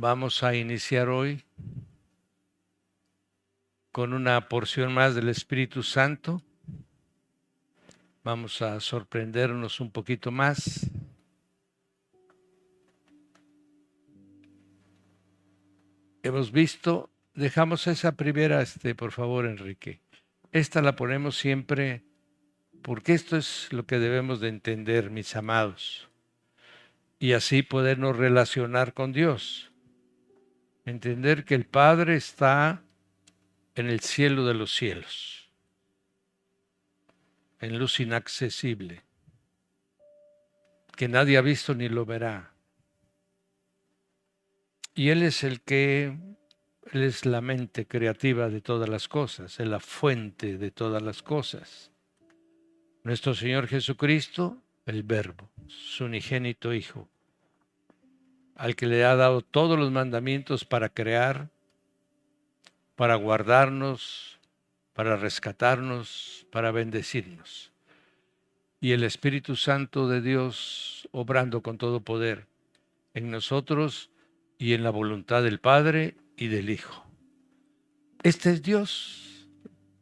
Vamos a iniciar hoy con una porción más del Espíritu Santo. Vamos a sorprendernos un poquito más. Hemos visto, dejamos esa primera, por favor, Enrique. Esta la ponemos siempre porque esto es lo que debemos de entender, mis amados, y así podernos relacionar con Dios. Entender que el Padre está en el cielo de los cielos, en luz inaccesible, que nadie ha visto ni lo verá. Y Él es Él es la mente creativa de todas las cosas, es la fuente de todas las cosas. Nuestro Señor Jesucristo, el Verbo, su unigénito Hijo, al que le ha dado todos los mandamientos para crear, para guardarnos, para rescatarnos, para bendecirnos. Y el Espíritu Santo de Dios obrando con todo poder en nosotros y en la voluntad del Padre y del Hijo. Este es Dios.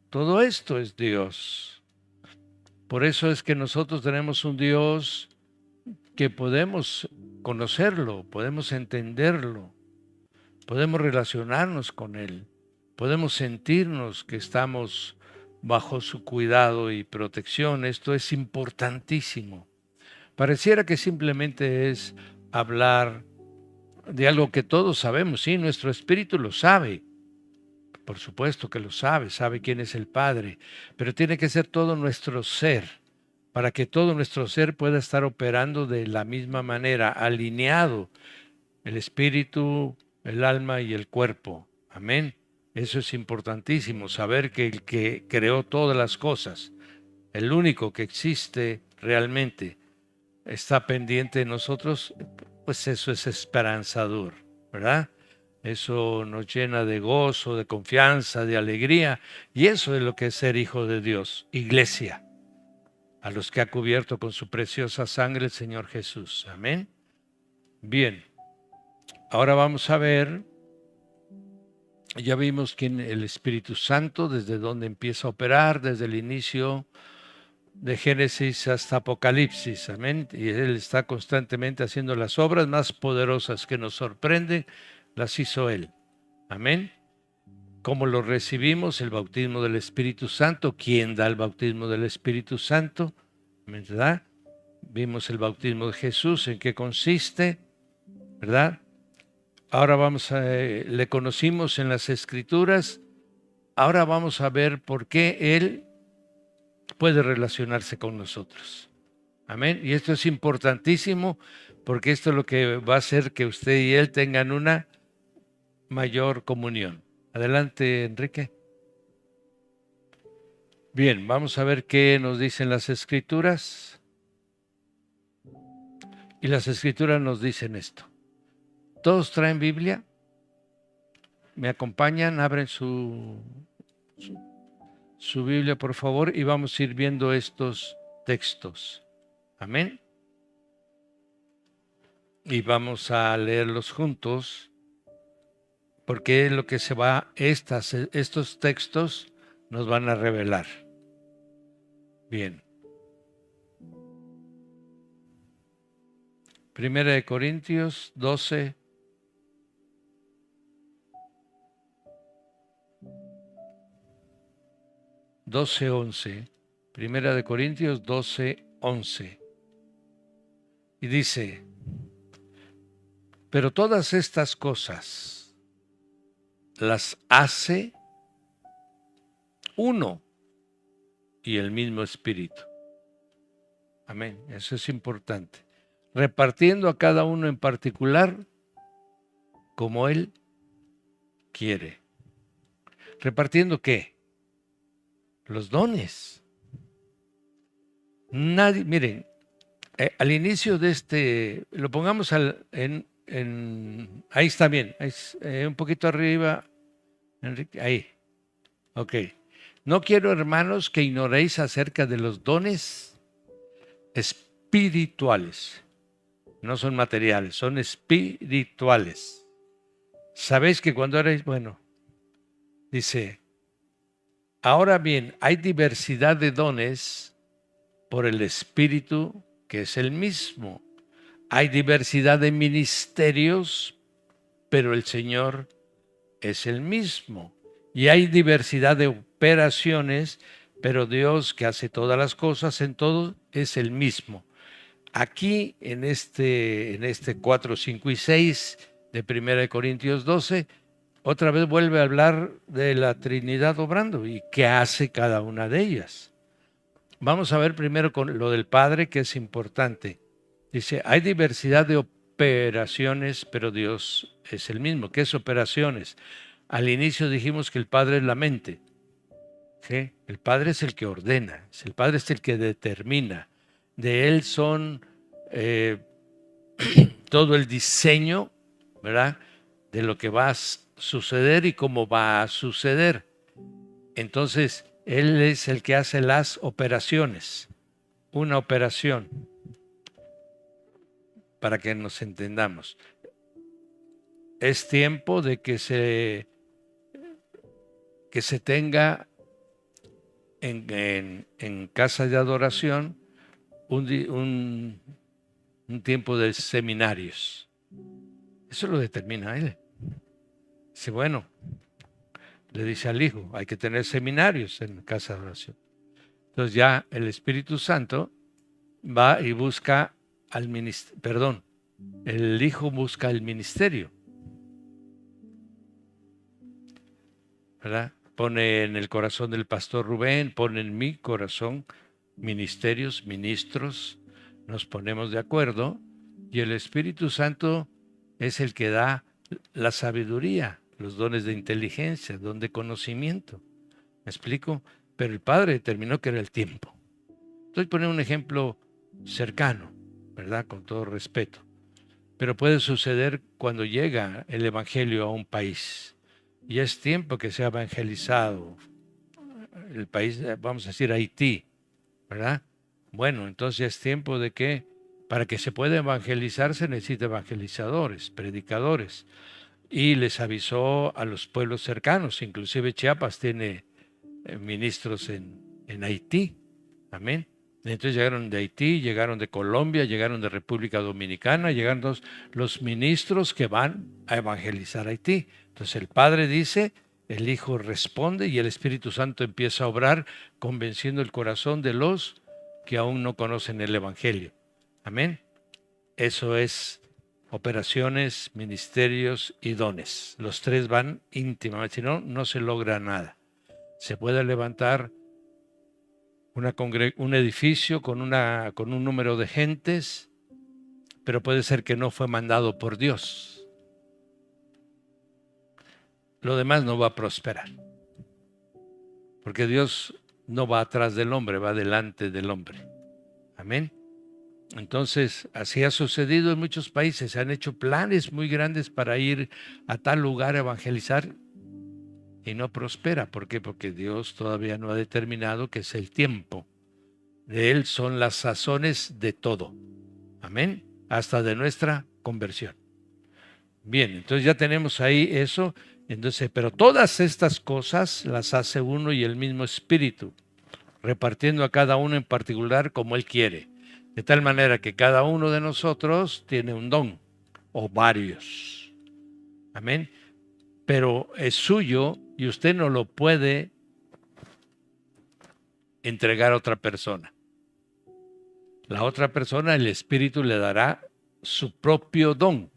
Todo esto es Dios. Por eso es que nosotros tenemos un Dios que podemos conocerlo, podemos entenderlo, podemos relacionarnos con Él, podemos sentirnos que estamos bajo su cuidado y protección. Esto es importantísimo. Pareciera que simplemente es hablar de algo que todos sabemos, sí, nuestro espíritu lo sabe, por supuesto que lo sabe, sabe quién es el Padre, pero tiene que ser todo nuestro ser, para que todo nuestro ser pueda estar operando de la misma manera, alineado, el espíritu, el alma y el cuerpo. Amén. Eso es importantísimo, saber que el que creó todas las cosas, el único que existe realmente, está pendiente de nosotros, pues eso es esperanzador, ¿verdad? Eso nos llena de gozo, de confianza, de alegría, y eso es lo que es ser hijo de Dios, iglesia, a los que ha cubierto con su preciosa sangre el Señor Jesús. Amén. Bien, ahora vamos a ver, ya vimos quién el Espíritu Santo, desde dónde empieza a operar, desde el inicio de Génesis hasta Apocalipsis, amén. Y Él está constantemente haciendo las obras más poderosas que nos sorprenden, las hizo Él, amén. ¿Cómo lo recibimos? El bautismo del Espíritu Santo. ¿Quién da el bautismo del Espíritu Santo? ¿Verdad? Vimos el bautismo de Jesús, en qué consiste, ¿verdad? Ahora le conocimos en las Escrituras. Ahora vamos a ver por qué Él puede relacionarse con nosotros. Amén. Y esto es importantísimo porque esto es lo que va a hacer que usted y Él tengan una mayor comunión. Adelante, Enrique. Bien, vamos a ver qué nos dicen las Escrituras. Y las Escrituras nos dicen esto. ¿Todos traen Biblia? ¿Me acompañan? Abren su Biblia, por favor, y vamos a ir viendo estos textos. Amén. Y vamos a leerlos juntos, porque es lo que estos textos nos van a revelar. Bien. Primera de Corintios 12. Primera de Corintios 12:11. Y dice, pero todas estas cosas las hace uno y el mismo Espíritu. Amén. Eso es importante. Repartiendo a cada uno en particular como Él quiere. ¿Repartiendo qué? Los dones. Nadie, miren, al inicio de lo pongamos ahí está bien, un poquito arriba, Enrique, ahí. Ok. No quiero, hermanos, que ignoréis acerca de los dones espirituales. No son materiales, son espirituales. Sabéis que cuando erais, bueno, dice, ahora bien, hay diversidad de dones por el Espíritu, que es el mismo. Hay diversidad de ministerios, pero el Señor es el mismo. Y hay diversidad de operaciones, pero Dios, que hace todas las cosas en todo, es el mismo. Aquí en este 4, 5 y 6 de 1 Corintios 12, otra vez vuelve a hablar de la Trinidad obrando y qué hace cada una de ellas. Vamos a ver primero con lo del Padre, que es importante. Dice, hay diversidad de operaciones, pero Dios es el mismo. ¿Qué es operaciones? Al inicio dijimos que el Padre es la mente. ¿Sí? El Padre es el que ordena, el Padre es el que determina. De Él son todo el diseño, ¿verdad?, de lo que va a suceder y cómo va a suceder. Entonces, Él es el que hace las operaciones. Una operación, para que nos entendamos. Es tiempo de que se tenga en casa de adoración un tiempo de seminarios. Eso lo determina Él. Dice, bueno, le dice al Hijo, hay que tener seminarios en casa de oración. Entonces ya el Espíritu Santo va y busca al ministerio, perdón, el Hijo busca el ministerio, ¿verdad? Pone en el corazón del pastor Rubén, pone en mi corazón ministerios, ministros, nos ponemos de acuerdo y el Espíritu Santo es el que da la sabiduría, los dones de inteligencia, don de conocimiento. ¿Me explico? Pero el Padre determinó que era el tiempo. Estoy poniendo un ejemplo cercano, ¿verdad? Con todo respeto. Pero puede suceder cuando llega el Evangelio a un país. Y es tiempo que se ha evangelizado el país, vamos a decir Haití, ¿verdad? Bueno, entonces es tiempo de que para que se pueda evangelizar se necesita evangelizadores, predicadores. Y les avisó a los pueblos cercanos, inclusive Chiapas tiene ministros en Haití. Amén. Entonces llegaron de Haití, llegaron de Colombia, llegaron de República Dominicana, llegaron los ministros que van a evangelizar Haití. Entonces el Padre dice, el Hijo responde y el Espíritu Santo empieza a obrar convenciendo el corazón de los que aún no conocen el Evangelio. Amén. Eso es operaciones, ministerios y dones. Los tres van íntimamente, si no, no se logra nada. Se puede levantar un edificio con un número de gentes, pero puede ser que no fue mandado por Dios. Lo demás no va a prosperar, porque Dios no va atrás del hombre, va delante del hombre. Amén. Entonces, así ha sucedido en muchos países. Se han hecho planes muy grandes para ir a tal lugar a evangelizar y no prospera. ¿Por qué? Porque Dios todavía no ha determinado que es el tiempo. De Él son las sazones de todo. Amén. Hasta de nuestra conversión. Bien, entonces ya tenemos ahí eso. Entonces, pero todas estas cosas las hace uno y el mismo Espíritu, repartiendo a cada uno en particular como Él quiere. De tal manera que cada uno de nosotros tiene un don o varios. Amén. Pero es suyo y usted no lo puede entregar a otra persona. La otra persona, el Espíritu le dará su propio don,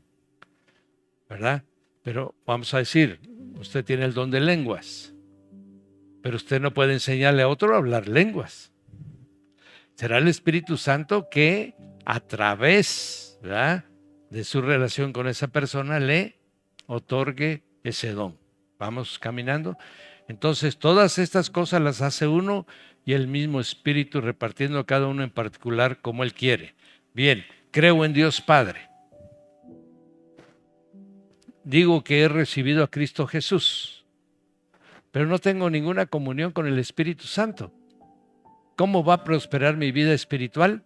¿verdad? Pero vamos a decir, usted tiene el don de lenguas, pero usted no puede enseñarle a otro a hablar lenguas. Será el Espíritu Santo que a través, ¿verdad?, de su relación con esa persona le otorgue ese don. Vamos caminando. Entonces, todas estas cosas las hace uno y el mismo Espíritu repartiendo a cada uno en particular como Él quiere. Bien, creo en Dios Padre. Digo que he recibido a Cristo Jesús, pero no tengo ninguna comunión con el Espíritu Santo. ¿Cómo va a prosperar mi vida espiritual?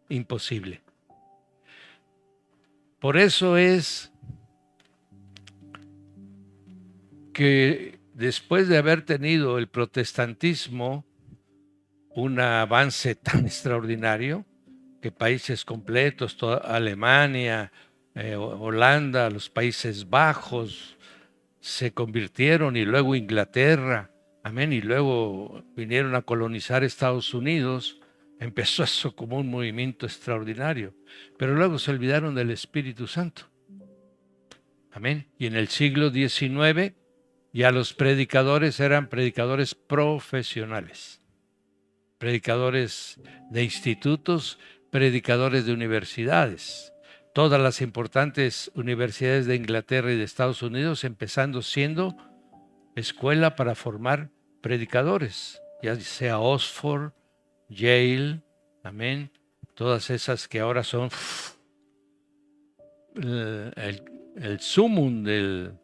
Imposible. Por eso es que después de haber tenido el protestantismo un avance tan extraordinario, que países completos, toda Alemania, Holanda, los Países Bajos, se convirtieron, y luego Inglaterra, amén, y luego vinieron a colonizar Estados Unidos. Empezó eso como un movimiento extraordinario, pero luego se olvidaron del Espíritu Santo. Amén. Y en el siglo XIX ya los predicadores eran predicadores profesionales, predicadores de institutos, predicadores de universidades. Todas las importantes universidades de Inglaterra y de Estados Unidos empezando siendo escuela para formar predicadores, ya sea Oxford, Yale, amén, todas esas que ahora son el sumum de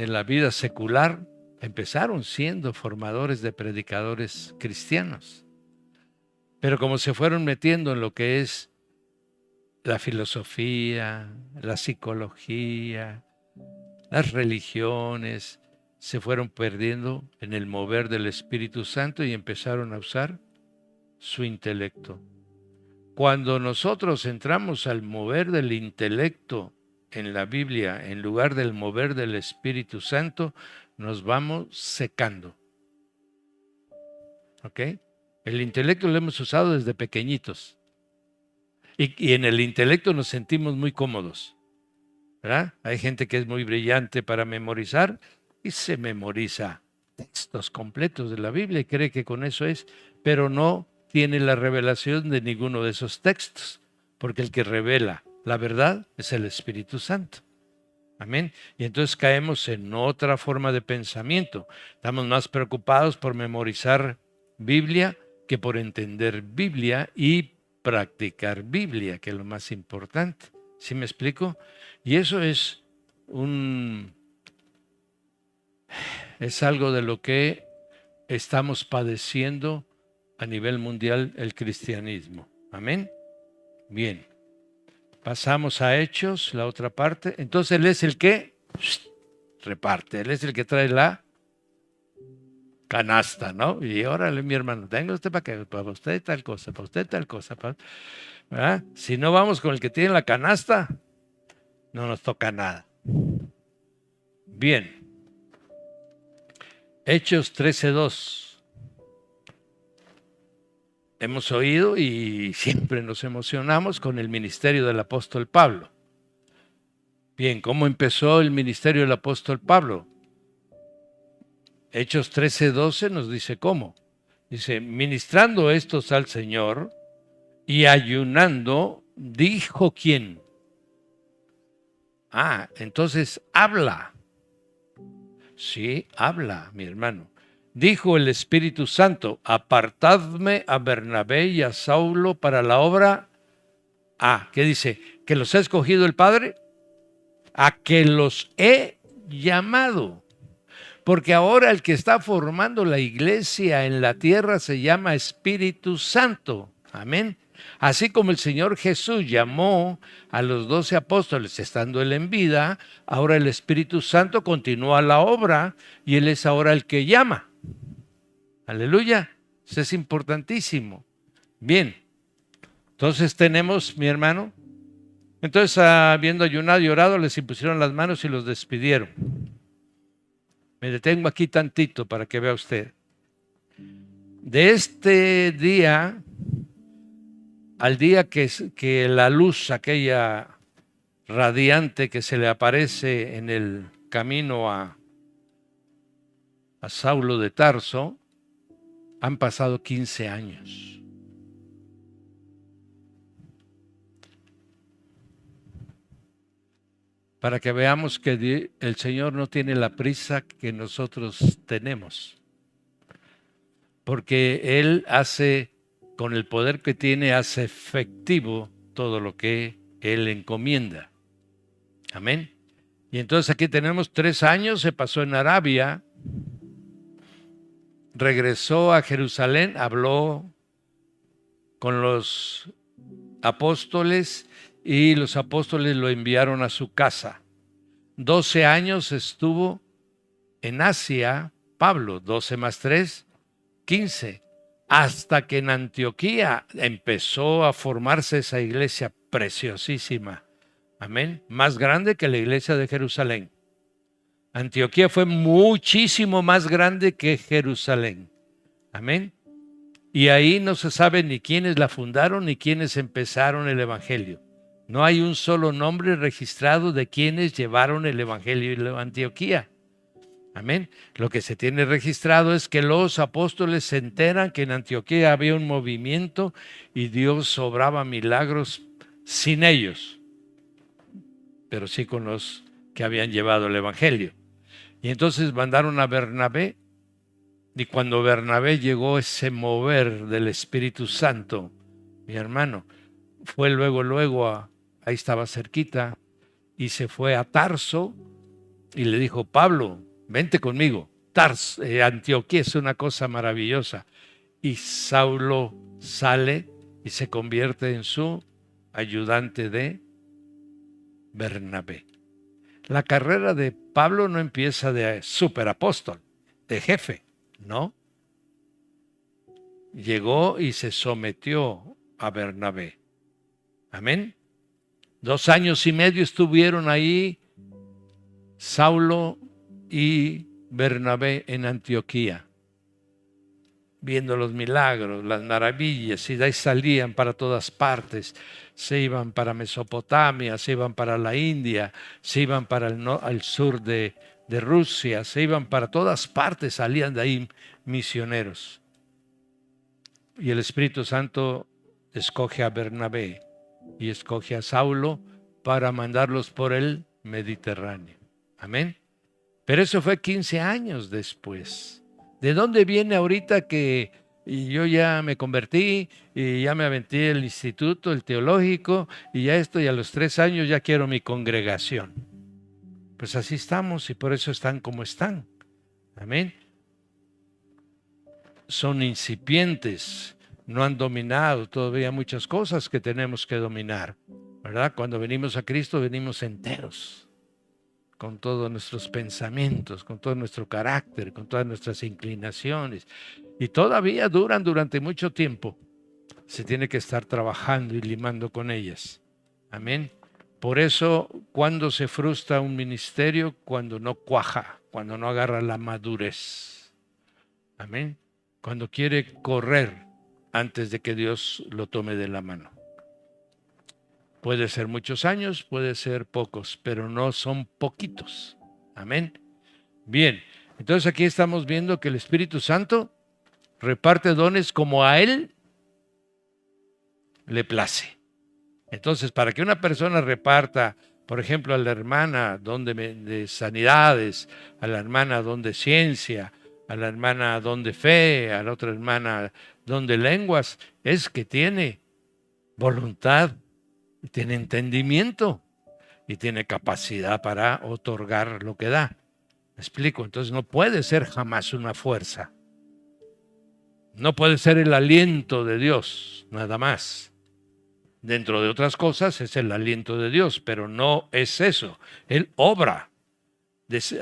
la vida secular, empezaron siendo formadores de predicadores cristianos. Pero como se fueron metiendo en lo que es la filosofía, la psicología, las religiones, se fueron perdiendo en el mover del Espíritu Santo y empezaron a usar su intelecto. Cuando nosotros entramos al mover del intelecto en la Biblia, en lugar del mover del Espíritu Santo, nos vamos secando. ¿Ok? El intelecto lo hemos usado desde pequeñitos. Y en el intelecto nos sentimos muy cómodos, ¿verdad? Hay gente que es muy brillante para memorizar y se memoriza textos completos de la Biblia y cree que con eso es, pero no tiene la revelación de ninguno de esos textos, porque el que revela la verdad es el Espíritu Santo. Amén. Y entonces caemos en otra forma de pensamiento. Estamos más preocupados por memorizar Biblia que por entender Biblia y practicar Biblia, que es lo más importante. ¿Sí me explico? Y eso es algo de lo que estamos padeciendo a nivel mundial el cristianismo. Amén. Bien. Pasamos a Hechos, la otra parte. Entonces Él es el que reparte, Él es el que trae la canasta, ¿no? Y órale, mi hermano, tenga usted para usted tal cosa, para usted tal cosa. ¿Verdad? Si no vamos con el que tiene la canasta, no nos toca nada. Bien. Hechos 13:2. Hemos oído y siempre nos emocionamos con el ministerio del apóstol Pablo. Bien, ¿cómo empezó el ministerio del apóstol Pablo? Hechos 13:12 nos dice cómo. Dice, ministrando estos al Señor y ayunando, dijo ¿quién? Entonces habla. Sí, habla, mi hermano. Dijo el Espíritu Santo, apartadme a Bernabé y a Saulo para la obra. ¿Qué dice? ¿Que los ha escogido el Padre? A que los he llamado. Porque ahora el que está formando la iglesia en la tierra se llama Espíritu Santo. Amén. Así como el Señor Jesús llamó a los 12 apóstoles estando Él en vida, ahora el Espíritu Santo continúa la obra y Él es ahora el que llama. Aleluya. Eso es importantísimo. Bien. Entonces tenemos, mi hermano, entonces habiendo ayunado y orado, les impusieron las manos y los despidieron. Me detengo aquí tantito para que vea usted. De este día al día que la luz, aquella radiante que se le aparece en el camino a Saulo de Tarso, han pasado 15 años. Para que veamos que el Señor no tiene la prisa que nosotros tenemos. Porque Él hace, con el poder que tiene, hace efectivo todo lo que Él encomienda. Amén. Y entonces aquí tenemos 3 años, se pasó en Arabia, regresó a Jerusalén, habló con los apóstoles y los apóstoles lo enviaron a su casa. 12 años estuvo en Asia, Pablo, 12 más 3, 15, hasta que en Antioquía empezó a formarse esa iglesia preciosísima. Amén. Más grande que la iglesia de Jerusalén. Antioquía fue muchísimo más grande que Jerusalén. Amén. Y ahí no se sabe ni quiénes la fundaron ni quiénes empezaron el evangelio. No hay un solo nombre registrado de quienes llevaron el evangelio a Antioquía. Amén. Lo que se tiene registrado es que los apóstoles se enteran que en Antioquía había un movimiento y Dios obraba milagros sin ellos, pero sí con los que habían llevado el evangelio. Y entonces mandaron a Bernabé, y cuando Bernabé llegó ese mover del Espíritu Santo, mi hermano, fue luego ahí estaba cerquita, y se fue a Tarso y le dijo: Pablo, vente conmigo. Antioquía es una cosa maravillosa. Y Saulo sale y se convierte en su ayudante de Bernabé. La carrera de Pablo no empieza de superapóstol, de jefe, ¿no? Llegó y se sometió a Bernabé. Amén. 2 años y medio estuvieron ahí Saulo y Bernabé en Antioquía, viendo los milagros, las maravillas, y de ahí salían para todas partes. Se iban para Mesopotamia, se iban para la India, se iban para el sur de Rusia, se iban para todas partes, salían de ahí misioneros. Y el Espíritu Santo escoge a Bernabé y escoge a Saulo para mandarlos por el Mediterráneo. Amén. Pero eso fue 15 años después. ¿De dónde viene ahorita que yo ya me convertí y ya me aventé el instituto, el teológico, y ya esto, y a los 3 años ya quiero mi congregación? Pues así estamos y por eso están como están. Amén. Son incipientes, no han dominado todavía muchas cosas que tenemos que dominar, ¿verdad? Cuando venimos a Cristo venimos enteros, con todos nuestros pensamientos, con todo nuestro carácter, con todas nuestras inclinaciones, y todavía duran durante mucho tiempo. Se tiene que estar trabajando y limando con ellas. Amén. Por eso, cuando se frustra un ministerio, cuando no cuaja, cuando no agarra la madurez. Amén. Cuando quiere correr antes de que Dios lo tome de la mano. Puede ser muchos años, puede ser pocos, pero no son poquitos. Amén. Bien, entonces aquí estamos viendo que el Espíritu Santo reparte dones como a Él le place. Entonces, para que una persona reparta, por ejemplo, a la hermana don de sanidades, a la hermana don de ciencia, a la hermana don de fe, a la otra hermana don de lenguas, es que tiene voluntad, tiene entendimiento y tiene capacidad para otorgar lo que da. ¿Me explico? Entonces no puede ser jamás una fuerza. No puede ser el aliento de Dios, nada más. Dentro de otras cosas es el aliento de Dios, pero no es eso. Él obra,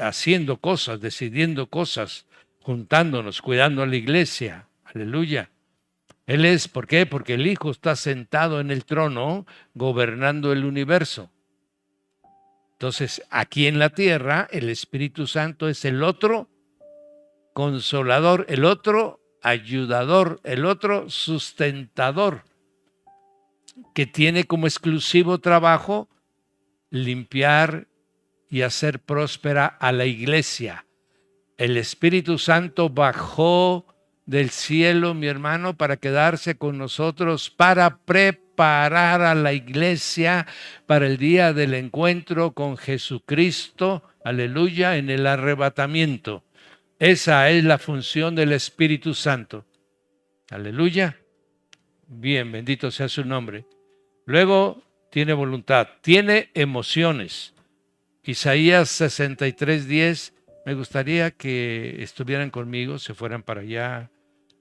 haciendo cosas, decidiendo cosas, juntándonos, cuidando a la iglesia. Aleluya. Él es, ¿por qué? Porque el Hijo está sentado en el trono, gobernando el universo. Entonces, aquí en la tierra, el Espíritu Santo es el otro consolador, el otro ayudador, el otro sustentador, que tiene como exclusivo trabajo limpiar y hacer próspera a la iglesia. El Espíritu Santo bajó del cielo, mi hermano, para quedarse con nosotros, para preparar a la iglesia para el día del encuentro con Jesucristo, aleluya, en el arrebatamiento. Esa es la función del Espíritu Santo. Aleluya. Bien, bendito sea su nombre. Luego tiene voluntad, tiene emociones. Isaías 63:10, me gustaría que estuvieran conmigo, se fueran para allá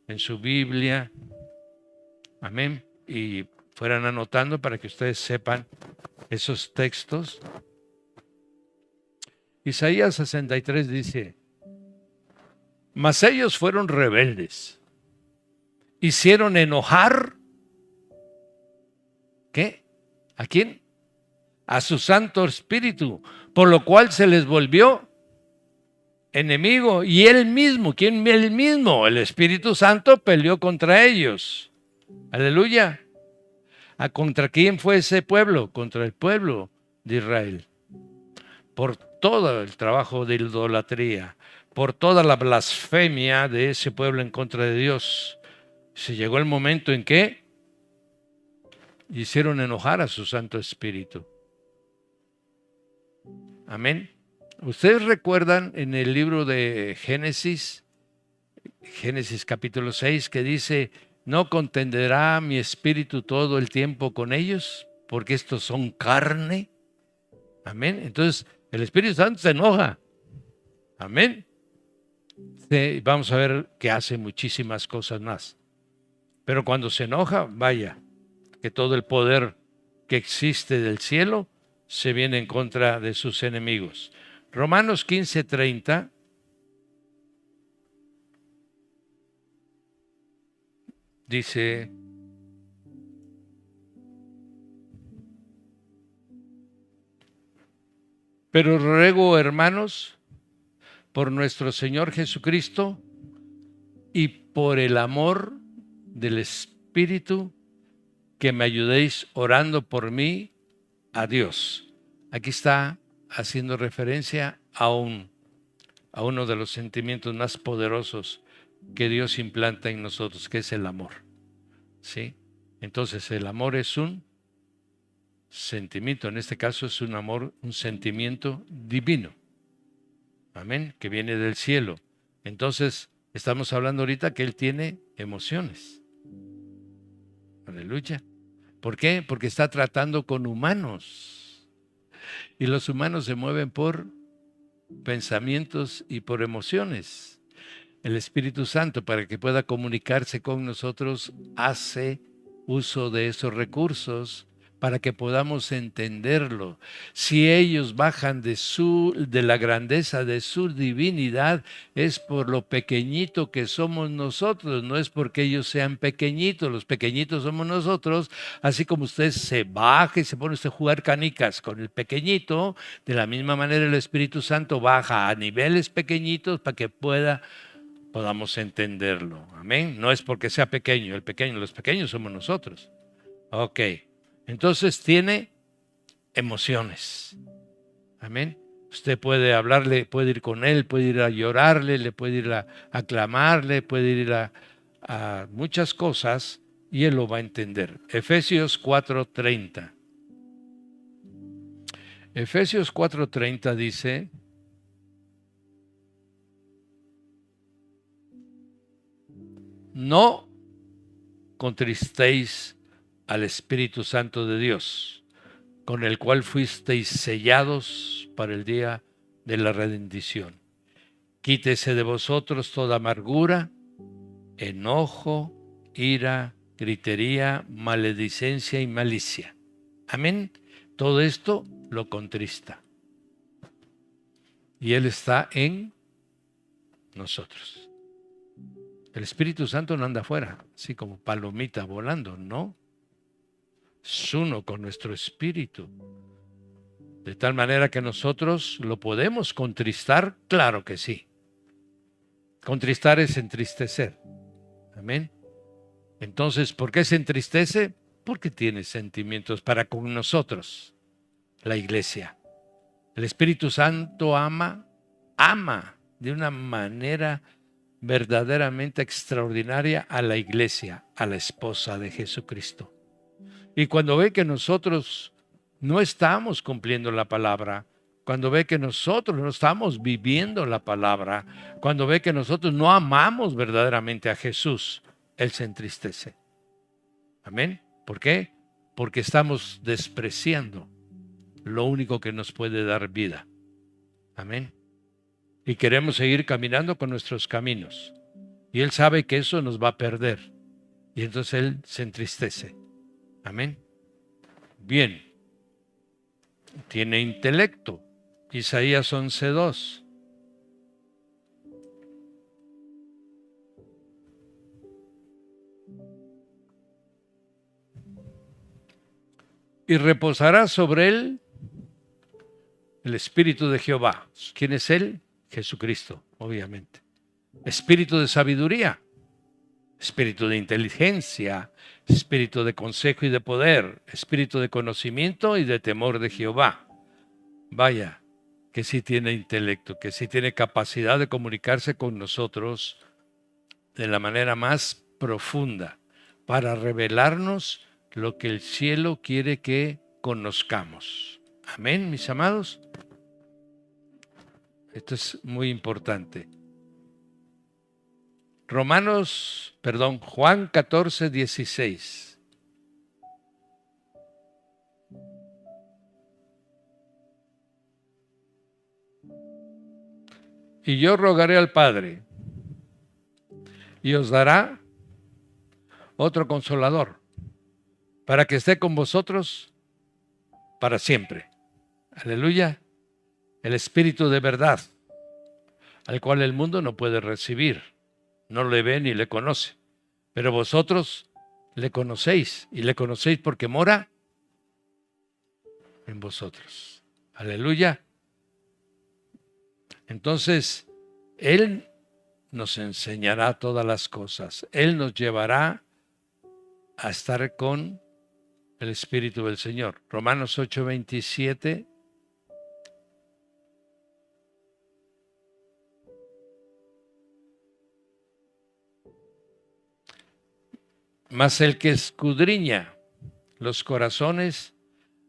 en su Biblia. Amén. Y fueran anotando para que ustedes sepan esos textos. Isaías 63 dice: Mas ellos fueron rebeldes. Hicieron enojar, ¿qué? ¿A quién? A su Santo Espíritu, por lo cual se les volvió enemigo. Y él mismo, ¿quién? Él mismo, el Espíritu Santo peleó contra ellos. Aleluya. ¿A contra quién fue ese pueblo? Contra el pueblo de Israel. Por todo el trabajo de idolatría, por toda la blasfemia de ese pueblo en contra de Dios. Se llegó el momento en que hicieron enojar a su Santo Espíritu. Amén. Ustedes recuerdan en el libro de Génesis capítulo 6, que dice: no contenderá mi espíritu todo el tiempo con ellos, porque estos son carne. Amén. Entonces, el Espíritu Santo se enoja. Amén. Sí, vamos a ver que hace muchísimas cosas más. Pero cuando se enoja, vaya, que todo el poder que existe del cielo se viene en contra de sus enemigos. Romanos 15:30 dice: pero ruego, hermanos, por nuestro Señor Jesucristo y por el amor del Espíritu, que me ayudéis orando por mí a Dios. Aquí está haciendo referencia a uno de los sentimientos más poderosos que Dios implanta en nosotros, que es el amor. ¿Sí? Entonces, el amor es un sentimiento, en este caso es un amor, un sentimiento divino. Amén, que viene del cielo. Entonces, estamos hablando ahorita que Él tiene emociones. Aleluya. ¿Por qué? Porque está tratando con humanos. Y los humanos se mueven por pensamientos y por emociones. El Espíritu Santo, para que pueda comunicarse con nosotros, hace uso de esos recursos para que podamos entenderlo. Si ellos bajan de la grandeza de su divinidad, es por lo pequeñito que somos nosotros, no es porque ellos sean pequeñitos. Los pequeñitos somos nosotros, así como usted se baja y se pone usted a jugar canicas con el pequeñito, de la misma manera el Espíritu Santo baja a niveles pequeñitos para que podamos entenderlo. Amén. No es porque sea pequeño, los pequeños somos nosotros. Ok. Entonces tiene emociones. Amén. Usted puede hablarle, puede ir con él, puede ir a llorarle, le puede ir a aclamarle, puede ir a muchas cosas y él lo va a entender. Efesios 4:30. Efesios 4:30 dice: no contristéis al Espíritu Santo de Dios, con el cual fuisteis sellados para el día de la redención. Quítese de vosotros toda amargura, enojo, ira, gritería, maledicencia y malicia. Amén. Todo esto lo contrista. Y Él está en nosotros. El Espíritu Santo no anda afuera, así como palomita volando, no. Es uno con nuestro espíritu. De tal manera que nosotros lo podemos contristar, claro que sí. Contristar es entristecer. Amén. Entonces, ¿por qué se entristece? Porque tiene sentimientos para con nosotros, la iglesia. El Espíritu Santo ama de una manera verdaderamente extraordinaria a la iglesia, a la esposa de Jesucristo. Y cuando ve que nosotros no estamos cumpliendo la palabra, cuando ve que nosotros no estamos viviendo la palabra, cuando ve que nosotros no amamos verdaderamente a Jesús, Él se entristece. Amén. ¿Por qué? Porque estamos despreciando lo único que nos puede dar vida. Amén. Y queremos seguir caminando con nuestros caminos. Y Él sabe que eso nos va a perder. Y entonces Él se entristece. Amén. Bien. Tiene intelecto. Isaías 11:2. y reposará sobre él el Espíritu de Jehová. ¿Quién es él? Jesucristo, obviamente. Espíritu de sabiduría, espíritu de inteligencia, espíritu de consejo y de poder, espíritu de conocimiento y de temor de Jehová. Vaya, que sí tiene intelecto, que sí tiene capacidad de comunicarse con nosotros de la manera más profunda para revelarnos lo que el cielo quiere que conozcamos. Amén, mis amados. Esto es muy importante. Juan 14, 16. Y yo rogaré al Padre, y os dará otro consolador, para que esté con vosotros para siempre. Aleluya. El Espíritu de verdad, al cual el mundo no puede recibir, no le ve ni le conoce. Pero vosotros le conocéis, y le conocéis porque mora en vosotros. Aleluya. Entonces, Él nos enseñará todas las cosas. Él nos llevará a estar con el Espíritu del Señor. Romanos 8, 27. Mas el que escudriña los corazones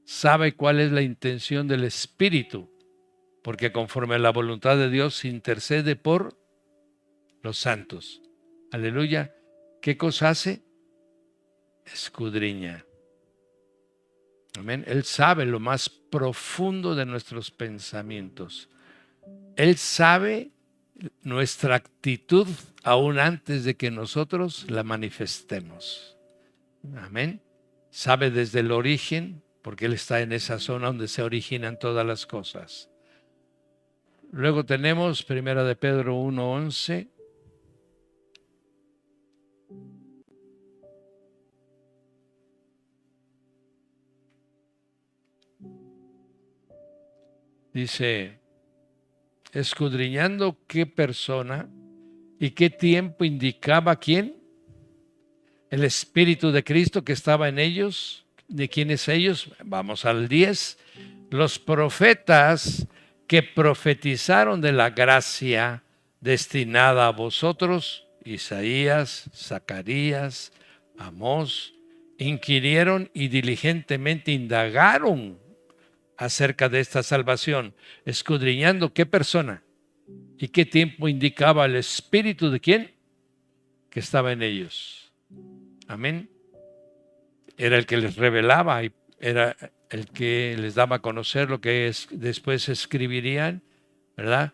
sabe cuál es la intención del Espíritu, porque conforme a la voluntad de Dios intercede por los santos. Aleluya. ¿Qué cosa hace? Escudriña. Amén. Él sabe lo más profundo de nuestros pensamientos. Él sabe nuestra actitud aún antes de que nosotros la manifestemos. Amén. Sabe desde el origen, porque Él está en esa zona donde se originan todas las cosas. Luego tenemos 1 de Pedro 1:11. Dice, escudriñando qué persona y qué tiempo indicaba quién, el Espíritu de Cristo que estaba en ellos. ¿De quiénes ellos? Vamos al 10. Los profetas que profetizaron de la gracia destinada a vosotros, Isaías, Zacarías, Amós, inquirieron y diligentemente indagaron acerca de esta salvación, escudriñando qué persona y qué tiempo indicaba el Espíritu de quién que estaba en ellos. Amén. Era el que les revelaba y era el que les daba a conocer lo que después escribirían, ¿verdad?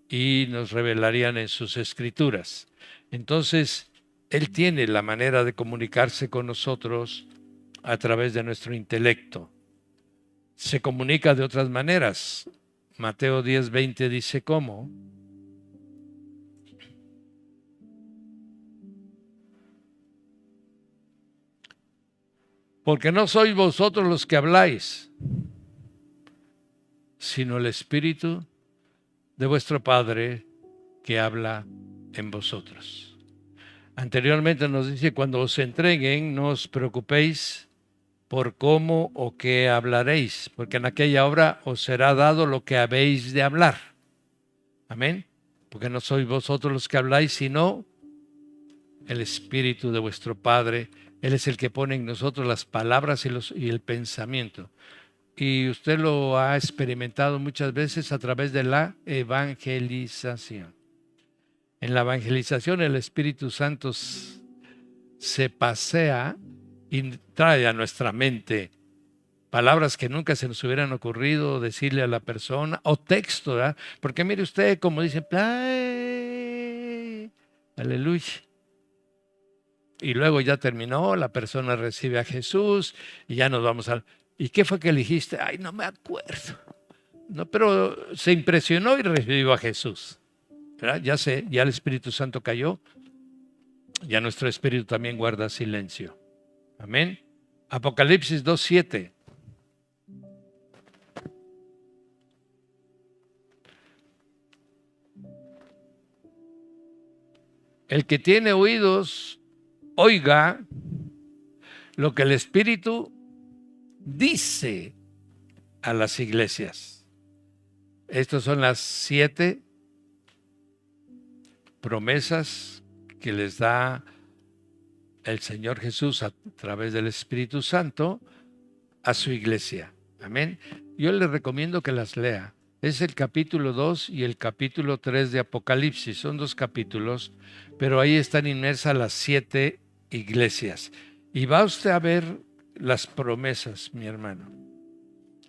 Y nos revelarían en sus escrituras. Entonces, Él tiene la manera de comunicarse con nosotros a través de nuestro intelecto. Se comunica de otras maneras. Mateo 10:20 dice cómo. Porque no sois vosotros los que habláis, sino el Espíritu de vuestro Padre que habla en vosotros. Anteriormente nos dice, cuando os entreguen, no os preocupéis por cómo o qué hablaréis, porque en aquella hora os será dado lo que habéis de hablar. Amén. Porque no sois vosotros los que habláis, sino el Espíritu de vuestro Padre. Él es el que pone en nosotros las palabras y el pensamiento. Y usted lo ha experimentado muchas veces a través de la evangelización. En la evangelización el Espíritu Santo se pasea y trae a nuestra mente palabras que nunca se nos hubieran ocurrido decirle a la persona, o texto, ¿verdad? Porque mire usted, como dicen, aleluya. Y luego ya terminó, la persona recibe a Jesús y ya nos vamos a... ¿Y qué fue que le dijiste? Ay, no me acuerdo. No, pero se impresionó y recibió a Jesús. ¿Verdad? Ya el Espíritu Santo cayó, ya nuestro espíritu también guarda silencio. Amén. Apocalipsis 2:7. El que tiene oídos, oiga lo que el Espíritu dice a las iglesias. Estas son las 7 promesas que les da el Señor Jesús a través del Espíritu Santo a su iglesia. Amén. Yo le recomiendo que las lea. Es el capítulo 2 y el capítulo 3 de Apocalipsis. Son 2 capítulos, pero ahí están inmersas las 7 iglesias. Y va usted a ver las promesas, mi hermano,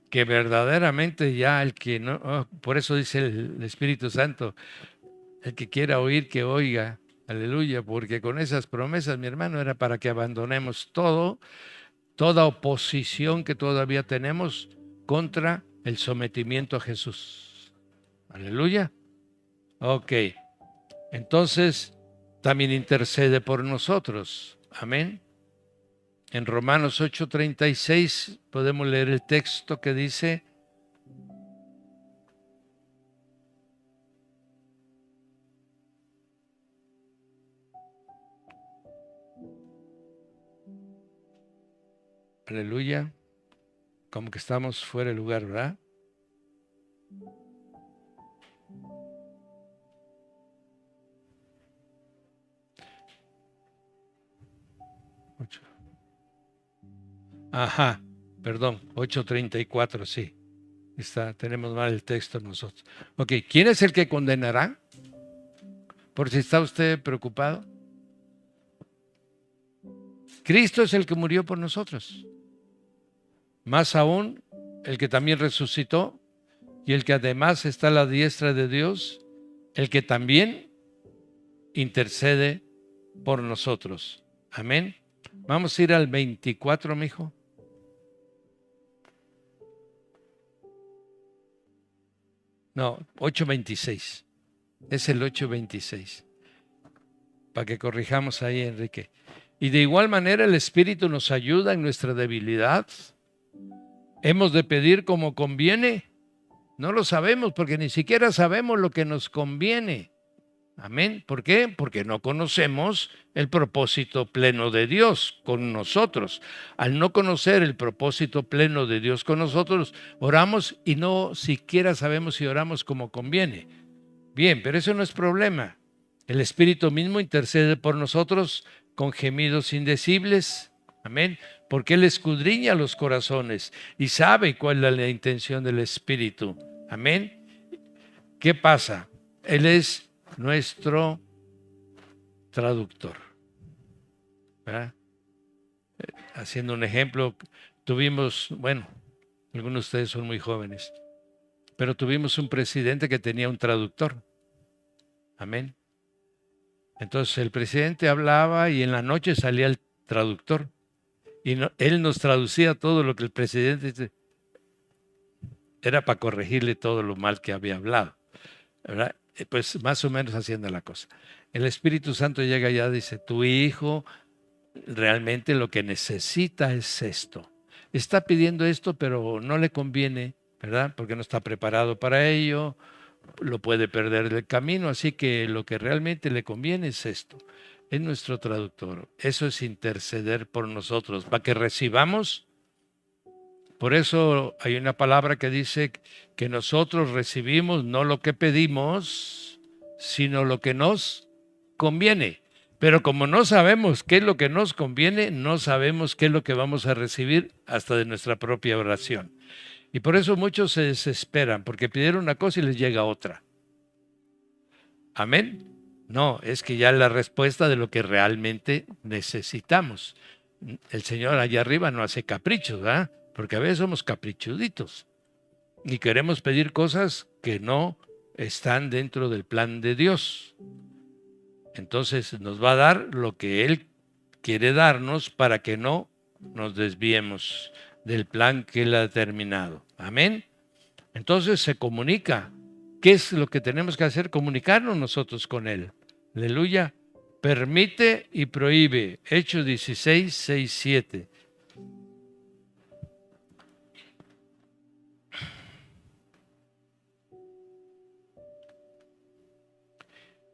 que verdaderamente ya el que no, por eso dice el Espíritu Santo, el que quiera oír, que oiga. Aleluya, porque con esas promesas, mi hermano, era para que abandonemos todo, toda oposición que todavía tenemos contra el sometimiento a Jesús. Aleluya. Ok. Entonces, también intercede por nosotros. Amén. En Romanos 8:36 podemos leer el texto que dice: aleluya. Como que estamos fuera de lugar, ¿verdad? Ajá, perdón, 8:34, sí. Tenemos mal el texto nosotros. Ok, ¿quién es el que condenará? Por si está usted preocupado. Cristo es el que murió por nosotros. Más aún, el que también resucitó y el que además está a la diestra de Dios, el que también intercede por nosotros. Amén. Vamos a ir al 24, mijo. No, 8:26. Es el 8:26. Para que corrijamos ahí, Enrique. Y de igual manera el Espíritu nos ayuda en nuestra debilidad. Hemos de pedir como conviene. No lo sabemos porque ni siquiera sabemos lo que nos conviene. Amén. ¿Por qué? Porque no conocemos el propósito pleno de Dios con nosotros. Al no conocer el propósito pleno de Dios con nosotros, oramos y no siquiera sabemos si oramos como conviene. Bien, pero eso no es problema. El Espíritu mismo intercede por nosotros con gemidos indecibles. Amén. Porque Él escudriña los corazones y sabe cuál es la intención del Espíritu. Amén. ¿Qué pasa? Él es nuestro traductor. ¿Verdad? Haciendo un ejemplo, tuvimos, bueno, algunos de ustedes son muy jóvenes, pero tuvimos un presidente que tenía un traductor. Amén. Entonces el presidente hablaba y en la noche salía el traductor y él nos traducía todo lo que el presidente era para corregirle todo lo mal que había hablado, ¿verdad? Pues más o menos haciendo la cosa. El Espíritu Santo llega allá y dice: tu hijo realmente lo que necesita es esto. Está pidiendo esto, pero no le conviene, ¿verdad? Porque no está preparado para ello, lo puede perder del camino, así que lo que realmente le conviene es esto. Es nuestro traductor. Eso es interceder por nosotros, para que recibamos. Por eso hay una palabra que dice que nosotros recibimos no lo que pedimos, sino lo que nos conviene. Pero como no sabemos qué es lo que nos conviene, no sabemos qué es lo que vamos a recibir hasta de nuestra propia oración. Y por eso muchos se desesperan, porque pidieron una cosa y les llega otra. Amén. No, es que ya es la respuesta de lo que realmente necesitamos. El Señor allá arriba no hace caprichos, ¿verdad? Porque a veces somos caprichuditos y queremos pedir cosas que no están dentro del plan de Dios. Entonces nos va a dar lo que Él quiere darnos para que no nos desviemos del plan que Él ha determinado. Amén. Entonces se comunica. ¿Qué es lo que tenemos que hacer? Comunicarnos nosotros con Él. Aleluya. Permite y prohíbe. Hechos 16, 6, 7.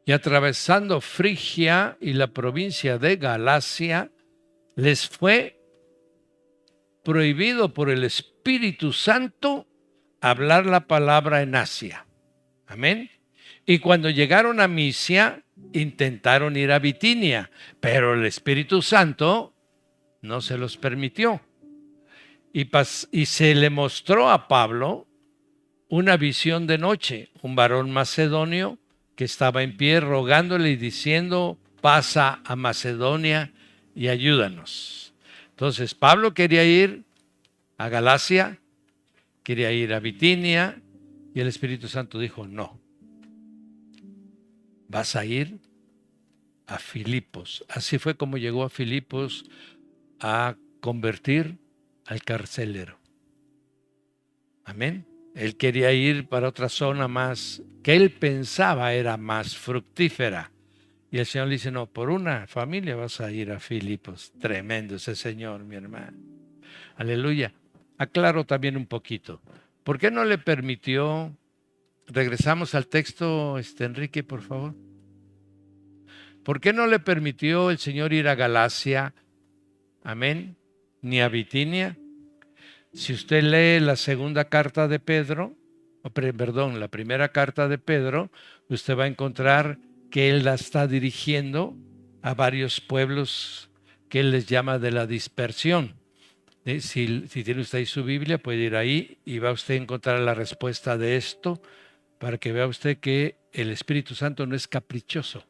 Y atravesando Frigia y la provincia de Galacia, les fue prohibido por el Espíritu Santo hablar la palabra en Asia. Amén. Y cuando llegaron a Misia, intentaron ir a Bitinia, pero el Espíritu Santo no se los permitió. Y se le mostró a Pablo una visión de noche, un varón macedonio que estaba en pie rogándole y diciendo: pasa a Macedonia y ayúdanos. Entonces Pablo quería ir a Galacia, quería ir a Bitinia, y el Espíritu Santo dijo: no, vas a ir a Filipos. Así fue como llegó a Filipos a convertir al carcelero. Amén. Él quería ir para otra zona más, que él pensaba era más fructífera. Y el Señor le dice: no, por una familia vas a ir a Filipos. Tremendo ese Señor, mi hermano. Aleluya. Aclaro también un poquito. ¿Por qué no le permitió? Regresamos al texto, Enrique, por favor. ¿Por qué no le permitió el Señor ir a Galacia? Amén. Ni a Bitinia. Si usted lee la segunda carta de Pedro, la primera carta de Pedro, usted va a encontrar que él la está dirigiendo a varios pueblos que él les llama de la dispersión. Si tiene usted ahí su Biblia, puede ir ahí y va usted a encontrar la respuesta de esto, para que vea usted que el Espíritu Santo no es caprichoso.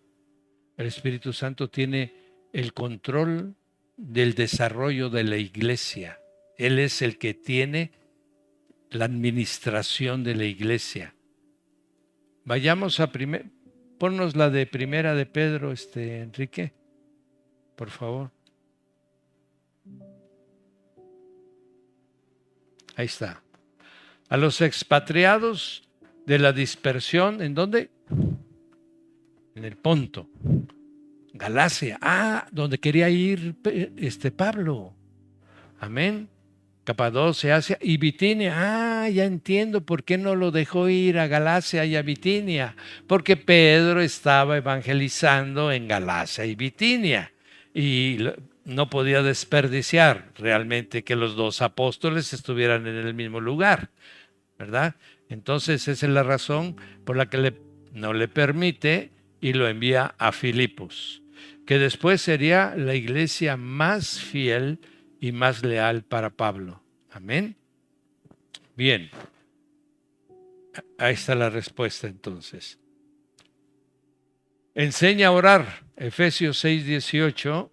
El Espíritu Santo tiene el control del desarrollo de la iglesia. Él es el que tiene la administración de la iglesia. Vayamos a ponnos la de primera de Pedro, Enrique, por favor. Ahí está. A los expatriados de la dispersión, ¿en dónde? En el Ponto, Galacia, donde quería ir Pablo. Amén. Capadocia, Asia y Bitinia. Ya entiendo por qué no lo dejó ir a Galacia y a Bitinia. Porque Pedro estaba evangelizando en Galacia y Bitinia. Y no podía desperdiciar realmente que los dos apóstoles estuvieran en el mismo lugar, ¿verdad? Entonces esa es la razón por la que no le permite y lo envía a Filipos, que después sería la iglesia más fiel y más leal para Pablo. Amén. Bien. Ahí está la respuesta entonces. Enseña a orar. Efesios 6:18.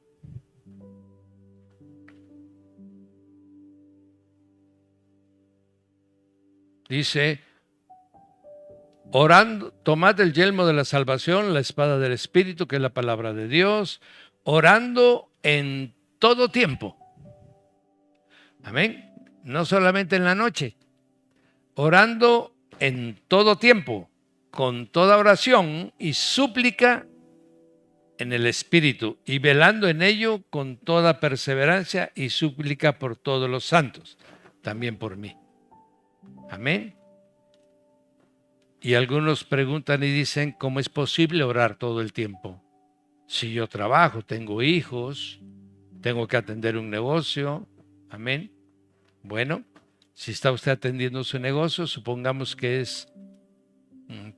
Dice: orando, tomad el yelmo de la salvación, la espada del Espíritu, que es la palabra de Dios, orando en todo tiempo. Amén. No solamente en la noche, orando en todo tiempo, con toda oración y súplica en el Espíritu, y velando en ello con toda perseverancia y súplica por todos los santos, también por mí. Amén. Y algunos preguntan y dicen: ¿cómo es posible orar todo el tiempo? Si yo trabajo, tengo hijos, tengo que atender un negocio. Amén. Bueno, si está usted atendiendo su negocio, supongamos que es,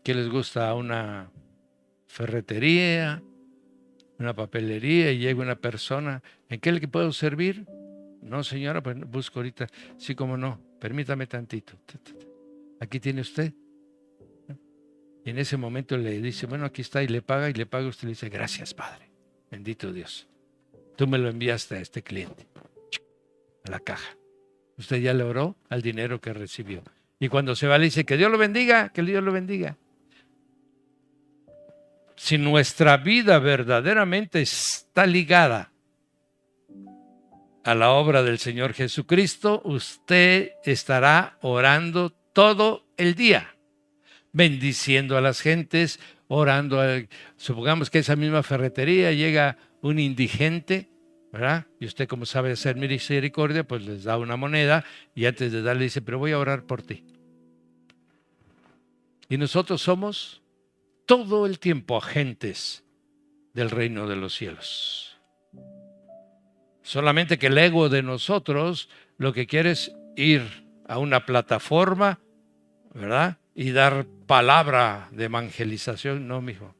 ¿qué les gusta? Una ferretería, una papelería, y llega una persona: ¿en qué le puedo servir? No, señora, pues busco ahorita. Sí, cómo no, permítame tantito. Aquí tiene usted. Y en ese momento le dice: bueno, aquí está, y le paga, usted le dice: gracias, Padre, bendito Dios, tú me lo enviaste a este cliente, a la caja. Usted ya le oró al dinero que recibió. Y cuando se va le dice: que Dios lo bendiga, que Dios lo bendiga. Si nuestra vida verdaderamente está ligada a la obra del Señor Jesucristo, usted estará orando todo el día, bendiciendo a las gentes, orando. Supongamos que esa misma ferretería llega un indigente, ¿verdad? Y usted, como sabe hacer misericordia, pues les da una moneda, y antes de darle dice: pero voy a orar por ti. Y nosotros somos todo el tiempo agentes del reino de los cielos. Solamente que el ego de nosotros lo que quiere es ir a una plataforma, ¿verdad? Y dar palabra de evangelización. No, mijo.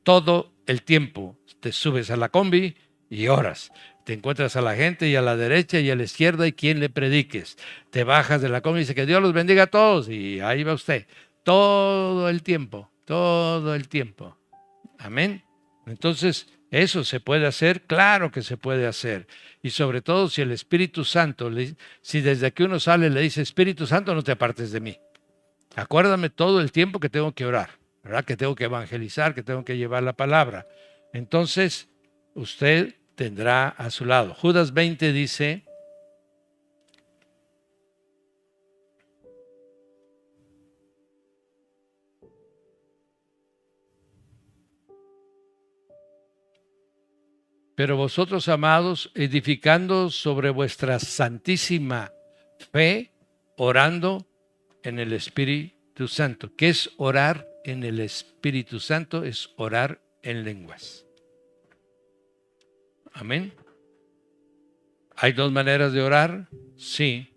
Todo el tiempo te subes a la combi y oras. Te encuentras a la gente y a la derecha y a la izquierda y quien le prediques. Te bajas de la combi y dice que Dios los bendiga a todos y ahí va usted. Todo el tiempo, todo el tiempo. Amén. Entonces, eso se puede hacer, claro que se puede hacer. Y sobre todo si el Espíritu Santo, si desde que uno sale le dice, Espíritu Santo, no te apartes de mí. Acuérdame todo el tiempo que tengo que orar, ¿verdad? Que tengo que evangelizar, que tengo que llevar la palabra. Entonces, usted tendrá a su lado. Judas 20 dice, pero vosotros, amados, edificando sobre vuestra santísima fe, orando en el Espíritu Santo. ¿Qué es orar en el Espíritu Santo? Es orar en lenguas. Amén. ¿Hay dos maneras de orar? Sí.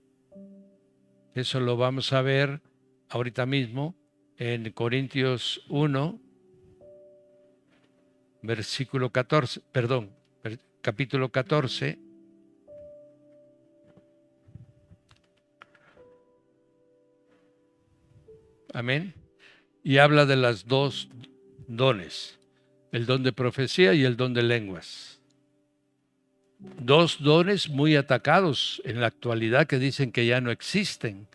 Eso lo vamos a ver ahorita mismo en Corintios 1, versículo 14, perdón, capítulo 14. Amén. Y habla de las dos dones, el don de profecía y el don de lenguas. Dos dones muy atacados en la actualidad que dicen que ya no existen.